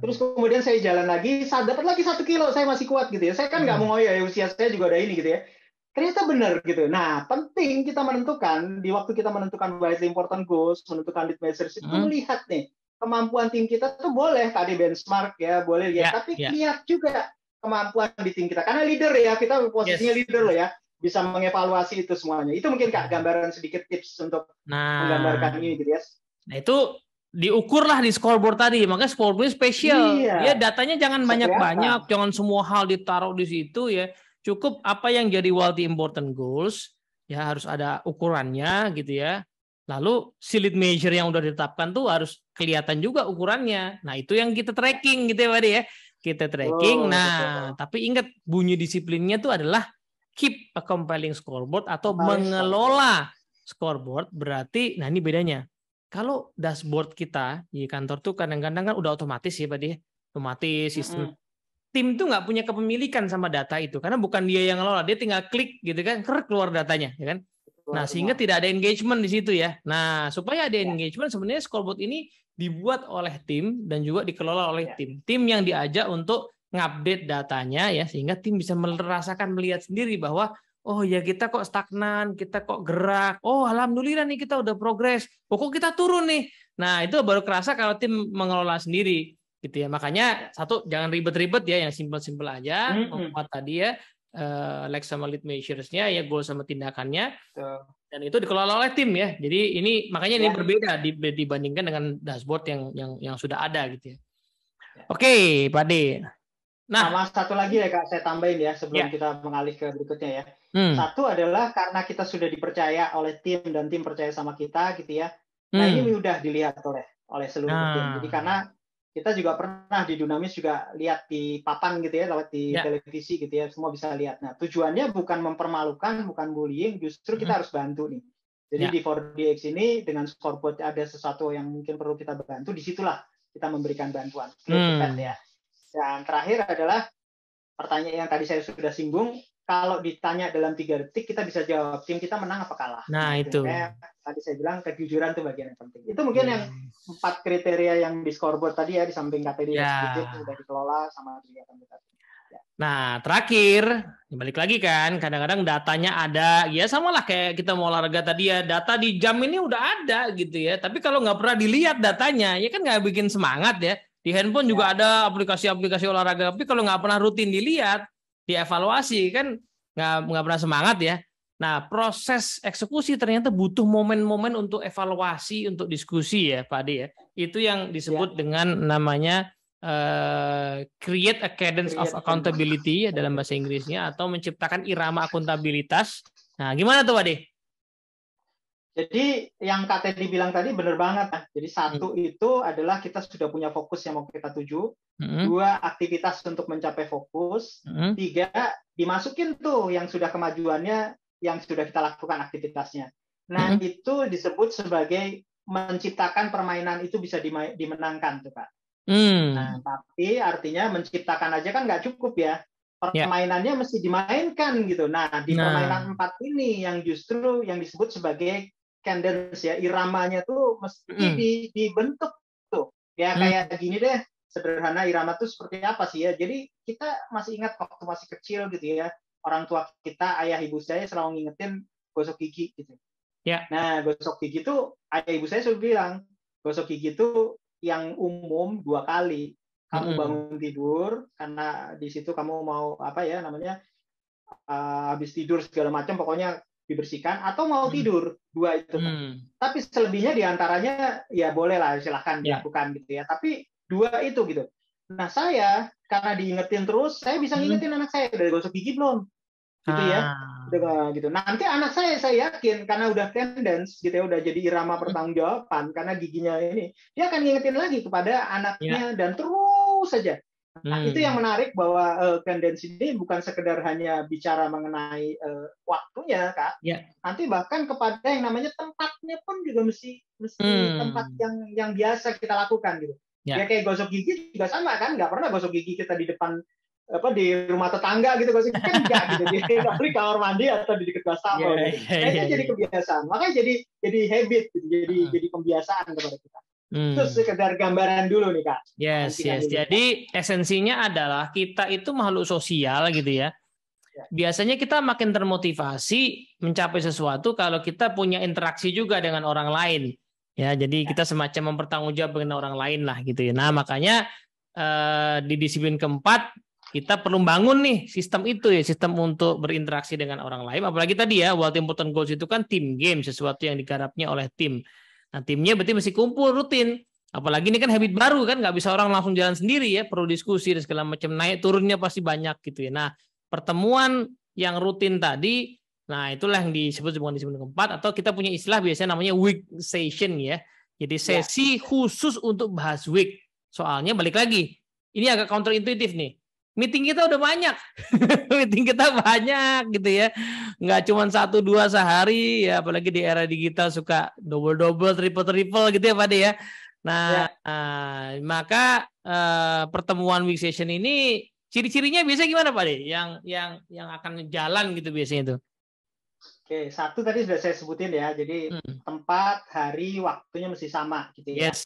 Terus kemudian saya jalan lagi, saya dapat lagi 1 kilo, saya masih kuat gitu ya. Saya kan nggak mau ngoyo ya, usia saya juga udah ini gitu ya. Ternyata benar gitu. Nah, penting kita menentukan, di waktu kita menentukan widely important goals, menentukan lead measures, itu melihat nih, kemampuan tim kita tuh boleh tadi benchmark ya, boleh lihat, tapi lihat juga kemampuan di tim kita. Karena leader ya, kita posisinya leader loh ya, bisa mengevaluasi itu semuanya. Itu mungkin Kak gambaran sedikit tips untuk menggambarkan ini gitu ya. Nah itu diukurlah di scoreboard tadi, makanya scoreboard spesial. Ya datanya jangan banyak-banyak, jangan semua hal ditaruh di situ ya. Cukup apa yang jadi multi important goals, ya harus ada ukurannya gitu ya. Lalu lead measure yang udah ditetapkan tuh harus kelihatan juga ukurannya. Nah itu yang kita tracking gitu ya Pak ya. Kita tracking. Tapi ingat bunyi disiplinnya tuh adalah keep a compelling scoreboard atau mengelola scoreboard. Berarti, nah ini bedanya. Kalau dashboard kita di kantor tuh kadang-kadang kan udah otomatis ya Pak ya. Otomatis sistem. Tim tuh nggak punya kepemilikan sama data itu karena bukan dia yang ngelola, dia tinggal klik gitu kan, keluar datanya, ya kan? Nah sehingga tidak ada engagement di situ ya. Nah supaya ada engagement sebenarnya scoreboard ini dibuat oleh tim dan juga dikelola oleh tim. Tim yang diajak untuk ngupdate datanya ya sehingga tim bisa merasakan melihat sendiri bahwa oh ya kita kok stagnan, kita kok gerak. Oh alhamdulillah nih kita udah progres. Oh kok kita turun nih. Nah itu baru kerasa kalau tim mengelola sendiri. Gitu ya, makanya satu jangan ribet-ribet ya, yang simpel-simpel aja, membuat tadi ya like sama lead measures-nya ya, goal sama tindakannya, dan itu dikelola oleh tim ya. Jadi ini makanya ini berbeda dibandingkan dengan dashboard yang sudah ada gitu ya. Oke, Pak De. Nah, sama satu lagi ya Kak, saya tambahin ya sebelum kita mengalih ke berikutnya ya. Satu adalah karena kita sudah dipercaya oleh tim dan tim percaya sama kita gitu ya. Nah ini mudah dilihat oleh seluruh tim. Jadi karena kita juga pernah di Dunamis juga lihat di papan gitu ya, lewat di televisi gitu ya, semua bisa lihat. Nah, tujuannya bukan mempermalukan, bukan bullying, justru kita harus bantu nih. Jadi di 4DX ini dengan scoreboard ada sesuatu yang mungkin perlu kita bantu, disitulah kita memberikan bantuan. Ya. Dan terakhir adalah pertanyaan yang tadi saya sudah singgung, kalau ditanya dalam 3 detik kita bisa jawab tim kita menang apa kalah. Nah itu. Tadi saya bilang kejujuran itu bagian yang penting. Itu mungkin yang 4 kriteria yang di scoreboard tadi ya, di samping KPD sedikit sudah dikelola sama kegiatan kita. Nah terakhir balik lagi kan kadang-kadang datanya ada ya sama lah kayak kita mau olahraga tadi ya, data di jam ini udah ada gitu ya, tapi kalau nggak pernah dilihat datanya ya kan nggak bikin semangat ya. Di handphone juga ada aplikasi-aplikasi olahraga, tapi kalau nggak pernah rutin dilihat, dievaluasi kan nggak pernah semangat ya. Nah proses eksekusi ternyata butuh momen-momen untuk evaluasi, untuk diskusi ya Pak Ade ya. Itu yang disebut dengan namanya create a cadence of accountability ya dalam bahasa Inggrisnya, atau menciptakan irama akuntabilitas. Nah gimana tuh Pak Ade? Jadi yang Kak Teddy bilang tadi benar banget. Jadi satu itu adalah kita sudah punya fokus yang mau kita tuju. Dua, aktivitas untuk mencapai fokus. Tiga, dimasukin tuh yang sudah kemajuannya, yang sudah kita lakukan aktivitasnya. Nah, itu disebut sebagai menciptakan permainan itu bisa dimenangkan tuh Kak. Nah, tapi artinya menciptakan aja kan nggak cukup ya. Permainannya mesti dimainkan gitu. Nah, di permainan 4 ini yang justru yang disebut sebagai cadence ya, iramanya tuh mesti dibentuk tuh. Ya kayak gini deh, sederhana irama tuh seperti apa sih ya. Jadi kita masih ingat waktu masih kecil gitu ya, orang tua kita, ayah ibu saya selalu ngingetin gosok gigi gitu. Ya. Nah, gosok gigi tuh ayah ibu saya selalu bilang, gosok gigi tuh yang umum 2 kali. Kamu bangun tidur karena di situ kamu mau apa ya namanya habis tidur segala macam pokoknya dibersihkan, atau mau tidur, 2 itu. Tapi selebihnya diantaranya ya boleh lah silahkan dilakukan gitu ya. Tapi 2 itu gitu. Nah saya karena diingetin terus, saya bisa ngingetin anak saya udah gosok gigi belum, gitu ya. Udah gitu. Nanti anak saya yakin karena udah tendence gitu ya, udah jadi irama pertanggungjawaban karena giginya ini, dia akan ngingetin lagi kepada anaknya dan terus saja. Nah, itu yang menarik bahwa tendensi ini bukan sekedar hanya bicara mengenai waktunya, Kak. Nanti bahkan kepada yang namanya tempatnya pun juga mesti tempat yang biasa kita lakukan gitu. Ya kayak gosok gigi juga sama kan, nggak pernah gosok gigi kita di depan di rumah tetangga gitu, gosok gigi kan enggak gitu, di kamar mandi atau di dekat wastafel. Itu jadi kebiasaan, makanya jadi habit gitu, jadi pembiasaan kepada kita. Itu sekedar gambaran dulu nih Kak. Yes. Jadi esensinya adalah kita itu makhluk sosial gitu ya. Biasanya kita makin termotivasi mencapai sesuatu kalau kita punya interaksi juga dengan orang lain. Ya, jadi kita semacam mempertanggungjawabkan dengan orang lain lah gitu ya. Nah, makanya di disiplin keempat kita perlu bangun nih sistem itu ya, sistem untuk berinteraksi dengan orang lain. Apalagi tadi ya, World Important Goals itu kan tim game, sesuatu yang digarapnya oleh tim. Nah, timnya berarti mesti kumpul rutin. Apalagi ini kan habit baru kan, nggak bisa orang langsung jalan sendiri ya, perlu diskusi dan segala macam, naik turunnya pasti banyak gitu ya. Nah, pertemuan yang rutin tadi, nah itulah yang disebut sebagai disiplin keempat, atau kita punya istilah biasanya namanya week session ya. Jadi sesi khusus untuk bahas week. Soalnya balik lagi, ini agak counterintuitif nih. Meeting kita udah banyak, meeting kita banyak gitu ya, nggak cuma 1-2 sehari ya, apalagi di era digital suka double, triple gitu ya Pak De ya. Nah, maka pertemuan week session ini ciri-cirinya biasanya gimana Pak De? Yang akan jalan gitu biasanya itu. Oke, 1 tadi sudah saya sebutin ya, jadi tempat, hari, waktunya mesti sama gitu ya. Yes.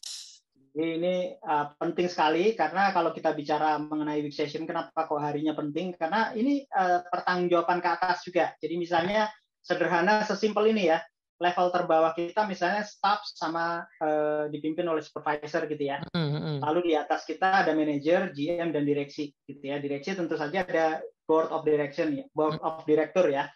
Ini penting sekali karena kalau kita bicara mengenai week session, kenapa kok harinya penting? Karena ini pertanggungjawaban ke atas juga. Jadi misalnya sederhana, sesimpel ini ya, level terbawah kita misalnya staff sama dipimpin oleh supervisor gitu ya. Lalu di atas kita ada manajer, GM dan direksi gitu ya. Direksi tentu saja ada board of direction ya, board of director ya.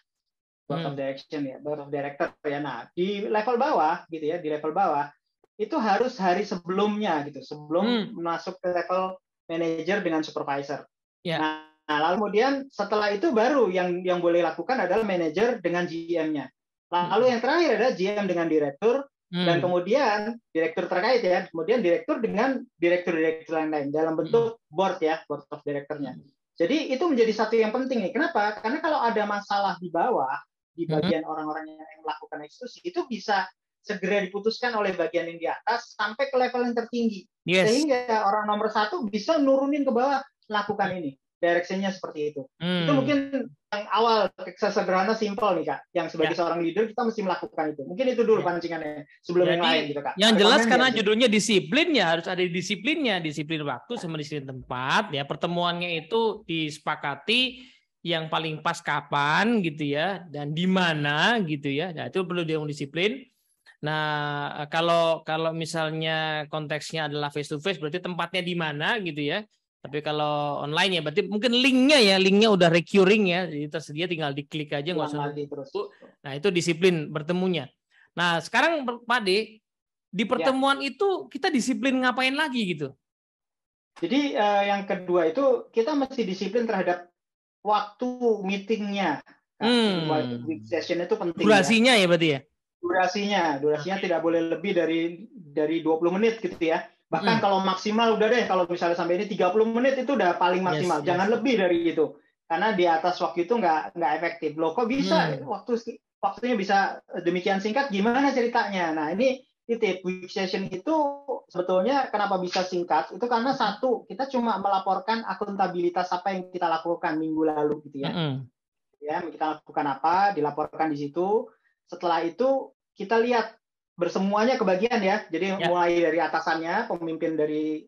Board of direction ya, board of director ya. Nah, di level bawah gitu ya, di level bawah itu harus hari sebelumnya gitu, sebelum masuk ke level manager dengan supervisor. Nah, lalu kemudian setelah itu baru yang boleh lakukan adalah manager dengan GM-nya. Lalu yang terakhir adalah GM dengan direktur, dan kemudian direktur terkait ya, kemudian direktur dengan direktur-direktur lain-lain dalam bentuk board ya, board of director-nya. Jadi itu menjadi satu yang penting nih. Kenapa? Karena kalau ada masalah di bawah, di bagian orang-orang yang melakukan eksekusi, itu bisa segera diputuskan oleh bagian yang di atas sampai ke level yang tertinggi. Sehingga orang nomor 1 bisa nurunin ke bawah, lakukan ini. Direction-nya seperti itu. Itu mungkin yang awal, sesederhana, simple nih Kak. Yang sebagai seorang leader kita mesti melakukan itu. Mungkin itu dulu pancingannya sebelum yang lain gitu Kak. Yang jelas karena judulnya disiplin ya, harus ada disiplinnya. Disiplin waktu sama disiplin tempat. Ya, pertemuannya itu disepakati yang paling pas kapan gitu ya, dan di mana gitu ya. Nah, itu perlu dia disiplin. Nah, kalau misalnya konteksnya adalah face to face, berarti tempatnya di mana gitu ya. Tapi kalau online ya berarti mungkin linknya udah recurring ya, jadi tersedia tinggal diklik aja nggak usah terus. Nah, itu disiplin bertemunya. Nah, sekarang Pak De, di pertemuan itu kita disiplin ngapain lagi gitu? Jadi yang kedua itu kita mesti disiplin terhadap waktu meetingnya. Week session itu penting. Durasinya ya berarti ya? durasinya tidak boleh lebih dari 20 menit gitu ya. Bahkan kalau maksimal udah deh, kalau misalnya sampai ini 30 menit itu udah paling maksimal. Jangan lebih dari itu. Karena di atas waktu itu nggak efektif. Loh kok bisa waktunya bisa demikian singkat, gimana ceritanya? Nah ini titip week session itu sebetulnya kenapa bisa singkat itu karena satu, kita cuma melaporkan akuntabilitas apa yang kita lakukan minggu lalu gitu ya. Ya, kita lakukan apa, dilaporkan di situ. Setelah itu kita lihat bersemuanya kebagian ya. Jadi mulai dari atasannya, pemimpin dari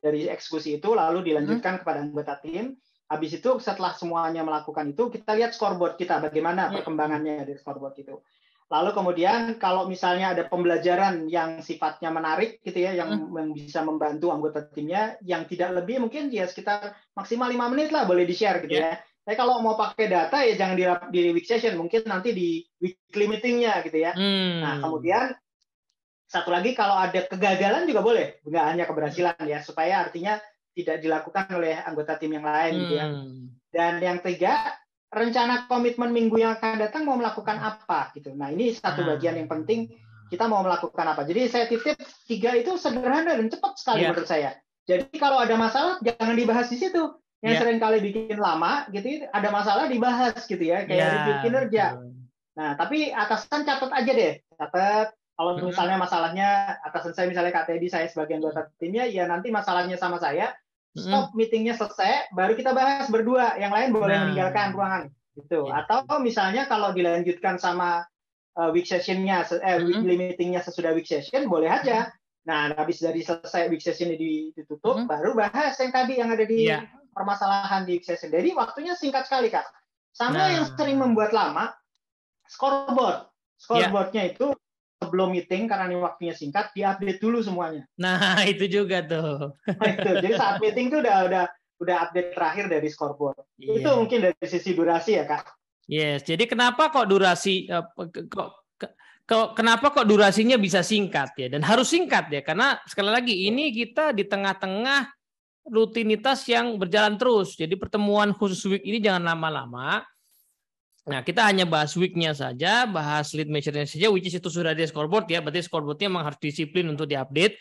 eksekusi itu, lalu dilanjutkan kepada anggota tim. Habis itu setelah semuanya melakukan itu, kita lihat scoreboard kita bagaimana perkembangannya dari scoreboard itu. Lalu kemudian kalau misalnya ada pembelajaran yang sifatnya menarik gitu ya, yang bisa membantu anggota timnya, yang tidak lebih mungkin ya sekitar maksimal 5 menit lah boleh di-share gitu ya. Tapi kalau mau pakai data ya jangan di week session, mungkin nanti di weekly meeting-nya gitu ya. Nah kemudian satu lagi kalau ada kegagalan juga boleh, nggak hanya keberhasilan ya, supaya artinya tidak dilakukan oleh anggota tim yang lain gitu ya. Dan yang ketiga, rencana komitmen minggu yang akan datang mau melakukan apa gitu. Nah ini satu bagian yang penting, kita mau melakukan apa. Jadi saya titip 3 itu sederhana dan cepat sekali menurut saya. Jadi kalau ada masalah jangan dibahas di situ. Yang sering kali bikin lama gitu, ada masalah dibahas gitu ya, kayak review kinerja. Nah tapi atasan catat aja deh, catat. Kalau misalnya masalahnya atasan saya misalnya Kak Teddy, saya sebagai anggota timnya, ya nanti masalahnya sama saya. Stop meetingnya selesai, baru kita bahas berdua. Yang lain boleh meninggalkan ruangan, gitu. Atau misalnya kalau dilanjutkan sama week session-nya, weekly meeting-nya sesudah week session, boleh aja. Nah, habis dari selesai week session ditutup, baru bahas yang tadi yang ada di permasalahan di week session. Jadi waktunya singkat sekali, Kak. Sama yang sering membuat lama, scoreboard. Scoreboard-nya itu sebelum meeting karena ini waktunya singkat, diupdate dulu semuanya. Nah, itu juga tuh. Nah, itu. Jadi saat meeting itu udah update terakhir dari scoreboard. Itu mungkin dari sisi durasi ya, Kak. Yes. Jadi kenapa kok durasi kenapa kok durasinya bisa singkat ya, dan harus singkat ya, karena sekali lagi ini kita di tengah-tengah rutinitas yang berjalan terus. Jadi pertemuan khusus week ini jangan lama-lama. Nah, kita hanya bahas week-nya saja, bahas lead measure-nya saja, which is itu sudah di scoreboard ya, berarti scoreboard-nya memang harus disiplin untuk diupdate.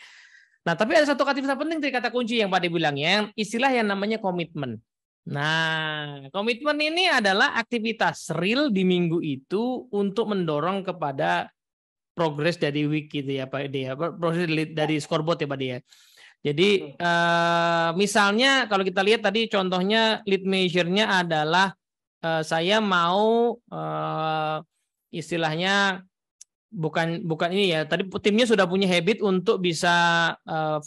Nah, tapi ada satu kata penting dari kata kunci yang Pak De bilang ya, istilah yang namanya komitmen. Nah, komitmen ini adalah aktivitas real di minggu itu untuk mendorong kepada progres dari week gitu ya Pak De ya, progres dari scoreboard ya Pak De ya. Jadi misalnya kalau kita lihat tadi contohnya lead measure-nya adalah saya mau istilahnya bukan ini ya. Tadi timnya sudah punya habit untuk bisa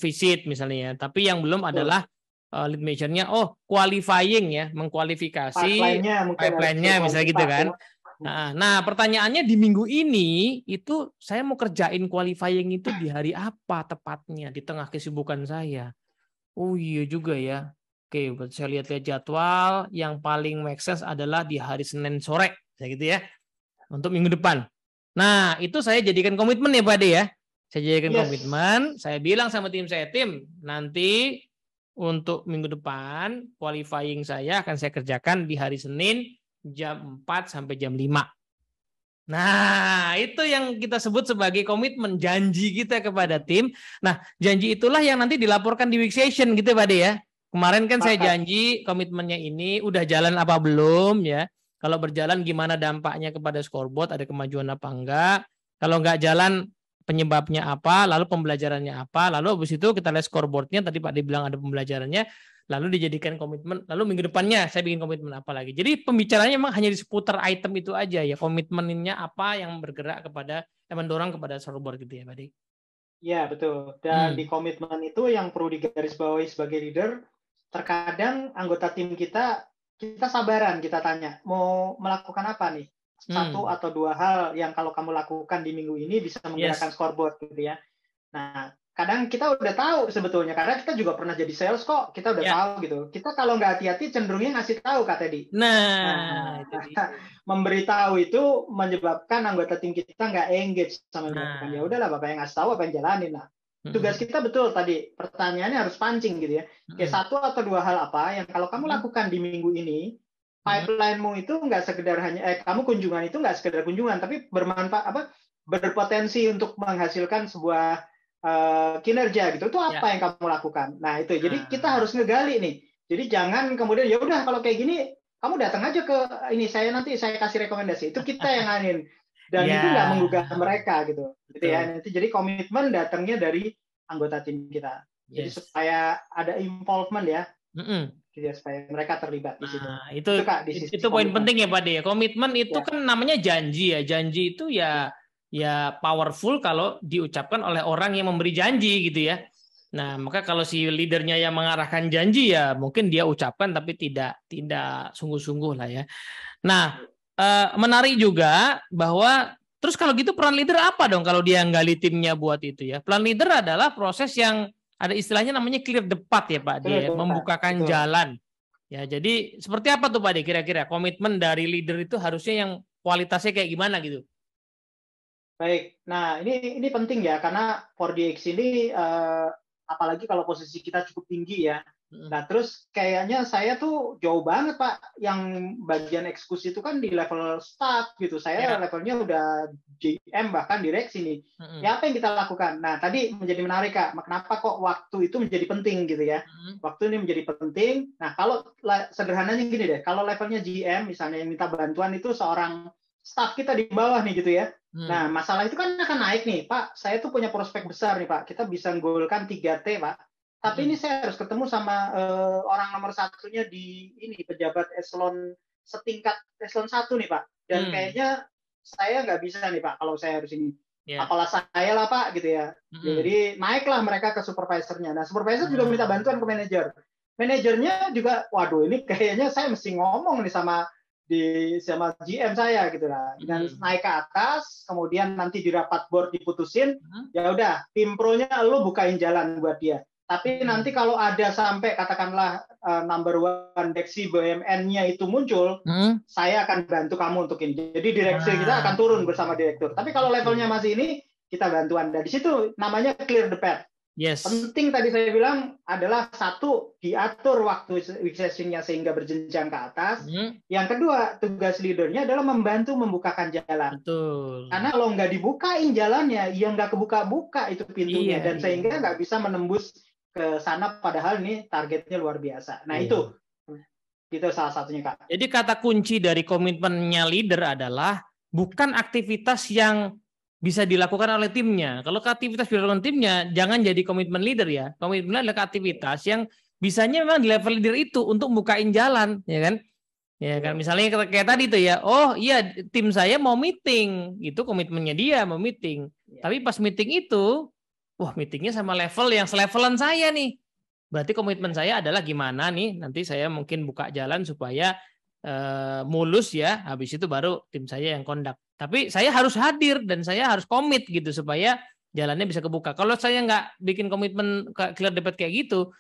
visit misalnya, tapi yang belum adalah lead measure-nya qualifying ya, mengkualifikasi pipeline-nya misalnya gitu kan. Nah, pertanyaannya di minggu ini itu saya mau kerjain qualifying itu di hari apa tepatnya di tengah kesibukan saya. Oh iya juga ya. Oke, berarti saya lihat jadwal yang paling make sense adalah di hari Senin sore, kayak gitu ya, untuk minggu depan. Nah, itu saya jadikan komitmen ya Pak De ya. Saya jadikan komitmen, saya bilang sama tim saya, tim, nanti untuk minggu depan, qualifying saya akan saya kerjakan di hari Senin jam 4 sampai jam 5. Nah, itu yang kita sebut sebagai komitmen, janji kita kepada tim. Nah, janji itulah yang nanti dilaporkan di week session gitu Pak De ya. Kemarin kan saya janji komitmennya ini udah jalan apa belum ya. Kalau berjalan gimana dampaknya kepada scoreboard, ada kemajuan apa enggak. Kalau enggak jalan penyebabnya apa, lalu pembelajarannya apa. Lalu habis itu kita lihat scoreboardnya, tadi Pak dibilang ada pembelajarannya, lalu dijadikan komitmen. Lalu minggu depannya saya bikin komitmen apa lagi. Jadi pembicaranya memang hanya di seputar item itu aja ya. Komitmennya apa yang bergerak kepada, mendorong kepada scoreboard gitu ya Pak Di. Ya betul. Dan di komitmen itu yang perlu digarisbawahi sebagai leader, terkadang anggota tim kita sabaran, kita tanya, mau melakukan apa nih? 1 atau 2 hal yang kalau kamu lakukan di minggu ini bisa menggerakkan scoreboard gitu ya. Nah, kadang kita udah tahu sebetulnya, karena kita juga pernah jadi sales kok, kita udah tahu gitu. Kita kalau nggak hati-hati cenderungnya ngasih tahu Kak Teddy. Nah memberitahu itu menyebabkan anggota tim kita nggak engage sama dia. Ya udahlah, Bapak yang ngasih tahu, apa yang jalanin lah. Tugas kita betul tadi, pertanyaannya harus pancing gitu ya. Kayak 1 atau 2 hal apa yang kalau kamu lakukan di minggu ini pipeline-mu itu nggak sekedar hanya kamu kunjungan itu nggak sekedar kunjungan, tapi bermanfaat berpotensi untuk menghasilkan sebuah kinerja gitu. Itu apa yang kamu lakukan? Nah itu. Jadi kita harus ngegali nih. Jadi jangan kemudian ya udah kalau kayak gini kamu datang aja ke ini, nanti saya kasih rekomendasi. Itu kita yang nganin. Dan itu nggak menggugah mereka gitu ya. Nanti jadi komitmen datangnya dari anggota tim kita. Jadi supaya ada involvement ya. Gitu ya, supaya mereka terlibat di situ. Nah, itu poin penting ya Pak De. Komitmen itu kan namanya janji ya. Janji itu ya powerful kalau diucapkan oleh orang yang memberi janji gitu ya. Nah, maka kalau si leadernya yang mengarahkan janji ya mungkin dia ucapkan tapi tidak sungguh-sungguh lah ya. Nah, menarik juga bahwa terus kalau gitu peran leader apa dong kalau dia nggali timnya buat itu ya. Peran leader adalah proses yang ada istilahnya namanya clear the path ya Pak De, membukakan jalan. Ya, jadi seperti apa tuh Pak De kira-kira komitmen dari leader itu harusnya yang kualitasnya kayak gimana gitu? Baik. Nah, ini penting ya karena 4DX ini apalagi kalau posisi kita cukup tinggi ya. Nah, terus kayaknya saya tuh jauh banget Pak, yang bagian eksekusi itu kan di level staff gitu. Saya levelnya udah GM bahkan direksi nih. Ya apa yang kita lakukan? Nah, tadi menjadi menarik Kak. Kenapa kok waktu itu menjadi penting gitu ya? Waktu ini menjadi penting. Nah, kalau sederhananya gini deh, kalau levelnya GM misalnya yang minta bantuan itu seorang staff kita di bawah nih gitu ya. Nah, masalah itu kan akan naik nih, Pak. Saya tuh punya prospek besar nih, Pak. Kita bisa goalkan 3T, Pak. Tapi ini saya harus ketemu sama orang nomor satunya di ini, pejabat setingkat eselon 1 nih, Pak. Dan kayaknya saya nggak bisa nih, Pak, kalau saya harus ini. Apalah saya lah, Pak, gitu ya. Jadi naiklah mereka ke supervisornya. Nah, supervisor juga minta bantuan ke manajer. Manajernya juga, waduh, ini kayaknya saya mesti ngomong nih sama GM saya gitu lah, dan naik ke atas, kemudian nanti di rapat board diputusin, ya udah tim pro-nya lu bukain jalan buat dia. Tapi nanti kalau ada sampai katakanlah number one direksi BUMN-nya itu muncul, saya akan bantu kamu untuk ini. Jadi direksi kita akan turun bersama direktur. Tapi kalau levelnya masih ini, kita bantu Anda. Di situ namanya clear the path. Yes. Penting tadi saya bilang adalah satu, diatur waktu week session-nya sehingga berjenjang ke atas. Yang kedua, tugas leadernya adalah membantu membukakan jalan. Betul. Karena kalau nggak dibukain jalannya, ya nggak kebuka-buka itu pintunya, dan sehingga nggak bisa menembus ke sana, padahal ini targetnya luar biasa. Nah itu salah satunya Kak. Jadi kata kunci dari komitmennya leader adalah bukan aktivitas yang bisa dilakukan oleh timnya. Kalau aktivitas dilakukan timnya, jangan jadi komitmen leader ya. Komitmen adalah aktivitas yang bisanya memang di level leader itu untuk bukain jalan, ya kan? Ya kan, misalnya kayak tadi tuh ya, oh iya tim saya mau meeting, itu komitmennya dia mau meeting. Tapi pas meeting itu, wah meetingnya sama level yang selevelan saya nih. Berarti komitmen saya adalah gimana nih, nanti saya mungkin buka jalan supaya mulus ya, habis itu baru tim saya yang kondak. Tapi saya harus hadir dan saya harus komit gitu supaya jalannya bisa kebuka. Kalau saya nggak bikin komitmen clear the path kayak gitu,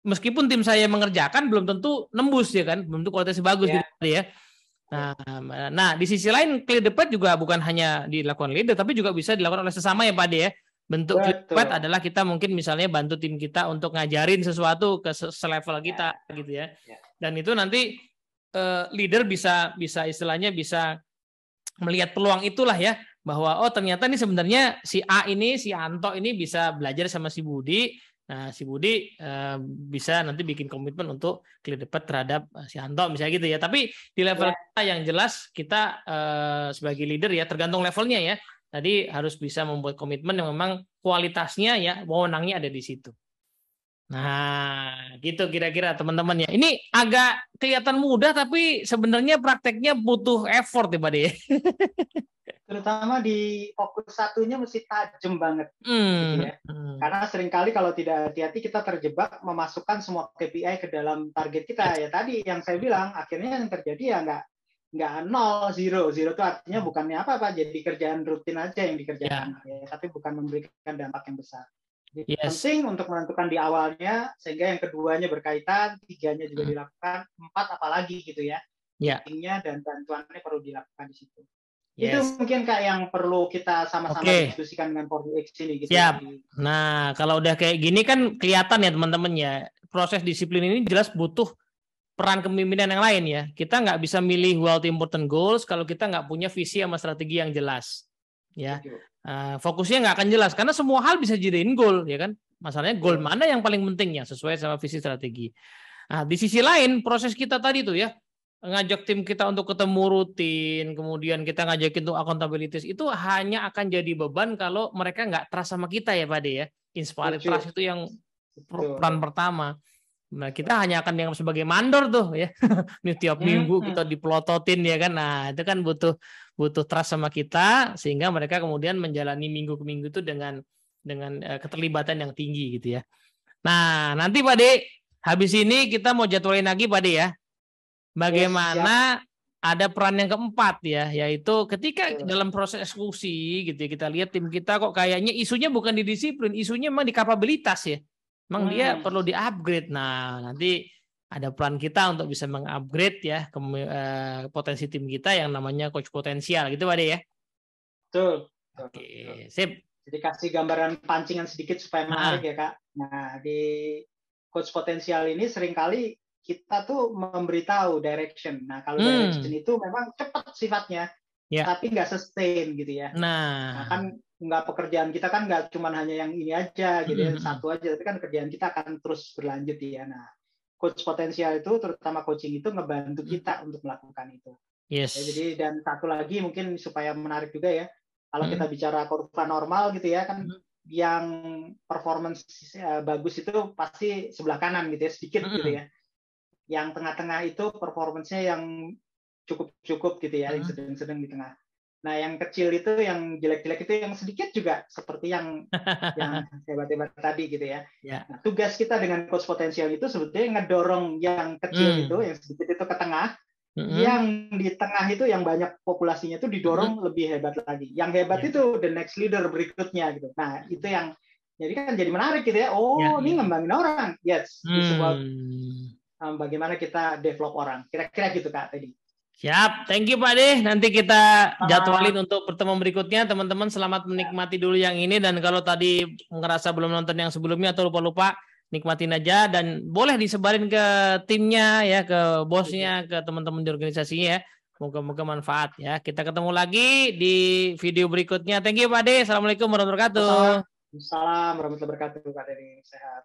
meskipun tim saya mengerjakan belum tentu nembus ya kan, belum tentu kualitasnya bagus gitu ya. Nah di sisi lain clear the path juga bukan hanya dilakukan leader, tapi juga bisa dilakukan oleh sesama ya Pak De ya. Bentuk clear the path adalah kita mungkin misalnya bantu tim kita untuk ngajarin sesuatu ke selevel kita gitu ya. Dan itu nanti leader bisa istilahnya bisa melihat peluang itulah ya, bahwa oh ternyata ini sebenarnya si A ini, si Anto ini bisa belajar sama si Budi. Nah si Budi bisa nanti bikin komitmen untuk clear the path terhadap si Anto misalnya gitu ya. Tapi di level kita yang jelas kita sebagai leader ya tergantung levelnya ya. Tadi harus bisa membuat komitmen yang memang kualitasnya ya wewenangnya ada di situ. Nah, gitu kira-kira teman-teman ya. Ini agak kelihatan mudah tapi sebenarnya prakteknya butuh effort ya Pak De. Terutama di fokus satunya mesti tajam banget. Gitu ya. Karena seringkali kalau tidak hati-hati kita terjebak memasukkan semua KPI ke dalam target kita. Ya tadi yang saya bilang, akhirnya yang terjadi ya nggak nol, zero. Zero itu artinya bukannya apa-apa, jadi kerjaan rutin aja yang dikerjakan. Ya, tapi bukan memberikan dampak yang besar. Penting untuk menentukan di awalnya, sehingga yang keduanya berkaitan, tiganya juga dilakukan, 4 apalagi gitu ya. Meetingnya dan bantuannya perlu dilakukan di situ. Itu mungkin Kak yang perlu kita sama-sama diskusikan dengan 4DX ini. Gitu. Nah, kalau udah kayak gini kan kelihatan ya teman-teman ya, proses disiplin ini jelas butuh peran kepemimpinan yang lain ya. Kita nggak bisa milih world important goals kalau kita nggak punya visi sama strategi yang jelas. Ya, fokusnya nggak akan jelas karena semua hal bisa jadiin goal, ya kan? Masalahnya goal mana yang paling penting yang sesuai sama visi strategi. Nah, di sisi lain proses kita tadi tuh ya, ngajak tim kita untuk ketemu rutin, kemudian kita ngajakin untuk accountability, itu hanya akan jadi beban kalau mereka nggak trust sama kita ya Pak De ya. Inspired trust itu yang peran pertama. Nah, kita hanya akan dianggap sebagai mandor tuh ya. Nih tiap minggu kita dipelototin ya kan. Nah, itu kan butuh trust sama kita sehingga mereka kemudian menjalani minggu ke minggu itu dengan keterlibatan yang tinggi gitu ya. Nah, nanti Pak De, habis ini kita mau jadwalin lagi Pak De ya. Bagaimana ada peran yang keempat ya, yaitu ketika dalam proses eksekusi gitu ya, kita lihat tim kita kok kayaknya isunya bukan di disiplin, isunya memang di kapabilitas ya. Memang dia perlu di-upgrade. Nah, nanti ada peran kita untuk bisa meng-upgrade ya potensi tim kita yang namanya coach potensial gitu Pak De ya. Betul. Oke, sip. Jadi kasih gambaran pancingan sedikit supaya menarik ya Kak. Nah, di coach potensial ini seringkali kita tuh memberitahu direction. Nah, kalau direction itu memang cepat sifatnya, tapi nggak sustain gitu ya. Nah, kan nggak pekerjaan kita kan nggak cuma hanya yang ini aja gitu ya, satu aja, tapi kan kerjaan kita akan terus berlanjut ya. Nah, coach potensial itu terutama coaching itu ngebantu kita untuk melakukan itu. Yes. Ya, jadi dan satu lagi mungkin supaya menarik juga ya, kalau kita bicara kurva normal gitu ya kan, yang performance bagus itu pasti sebelah kanan gitu ya, sedikit gitu ya. Yang tengah-tengah itu performance-nya yang cukup gitu ya, yang sedang-sedang di tengah. Nah, yang kecil itu, yang jelek-jelek itu, yang sedikit juga seperti yang hebat-hebat tadi gitu ya. Nah, tugas kita dengan coach potensial itu sebetulnya ngedorong yang kecil itu, yang sedikit itu ke tengah, yang di tengah itu yang banyak populasinya itu didorong lebih hebat lagi. Yang hebat itu the next leader berikutnya gitu. Nah, itu yang jadi kan jadi menarik gitu ya. Oh, ini ngembangin orang. Yes, it's about bagaimana kita develop orang. Kira-kira gitu Kak tadi. Siap, thank you Pak De. Nanti kita jadwalin untuk pertemuan berikutnya. Teman-teman selamat menikmati dulu yang ini. Dan kalau tadi ngerasa belum nonton yang sebelumnya atau lupa-lupa, nikmatin aja. Dan boleh disebarin ke timnya, ya, ke bosnya, ke teman-teman di organisasinya ya. Moga-moga manfaat ya. Kita ketemu lagi di video berikutnya. Thank you Pak De. Assalamualaikum warahmatullahi wabarakatuh. Assalamualaikum warahmatullahi wabarakatuh Kak Dery. Sehat.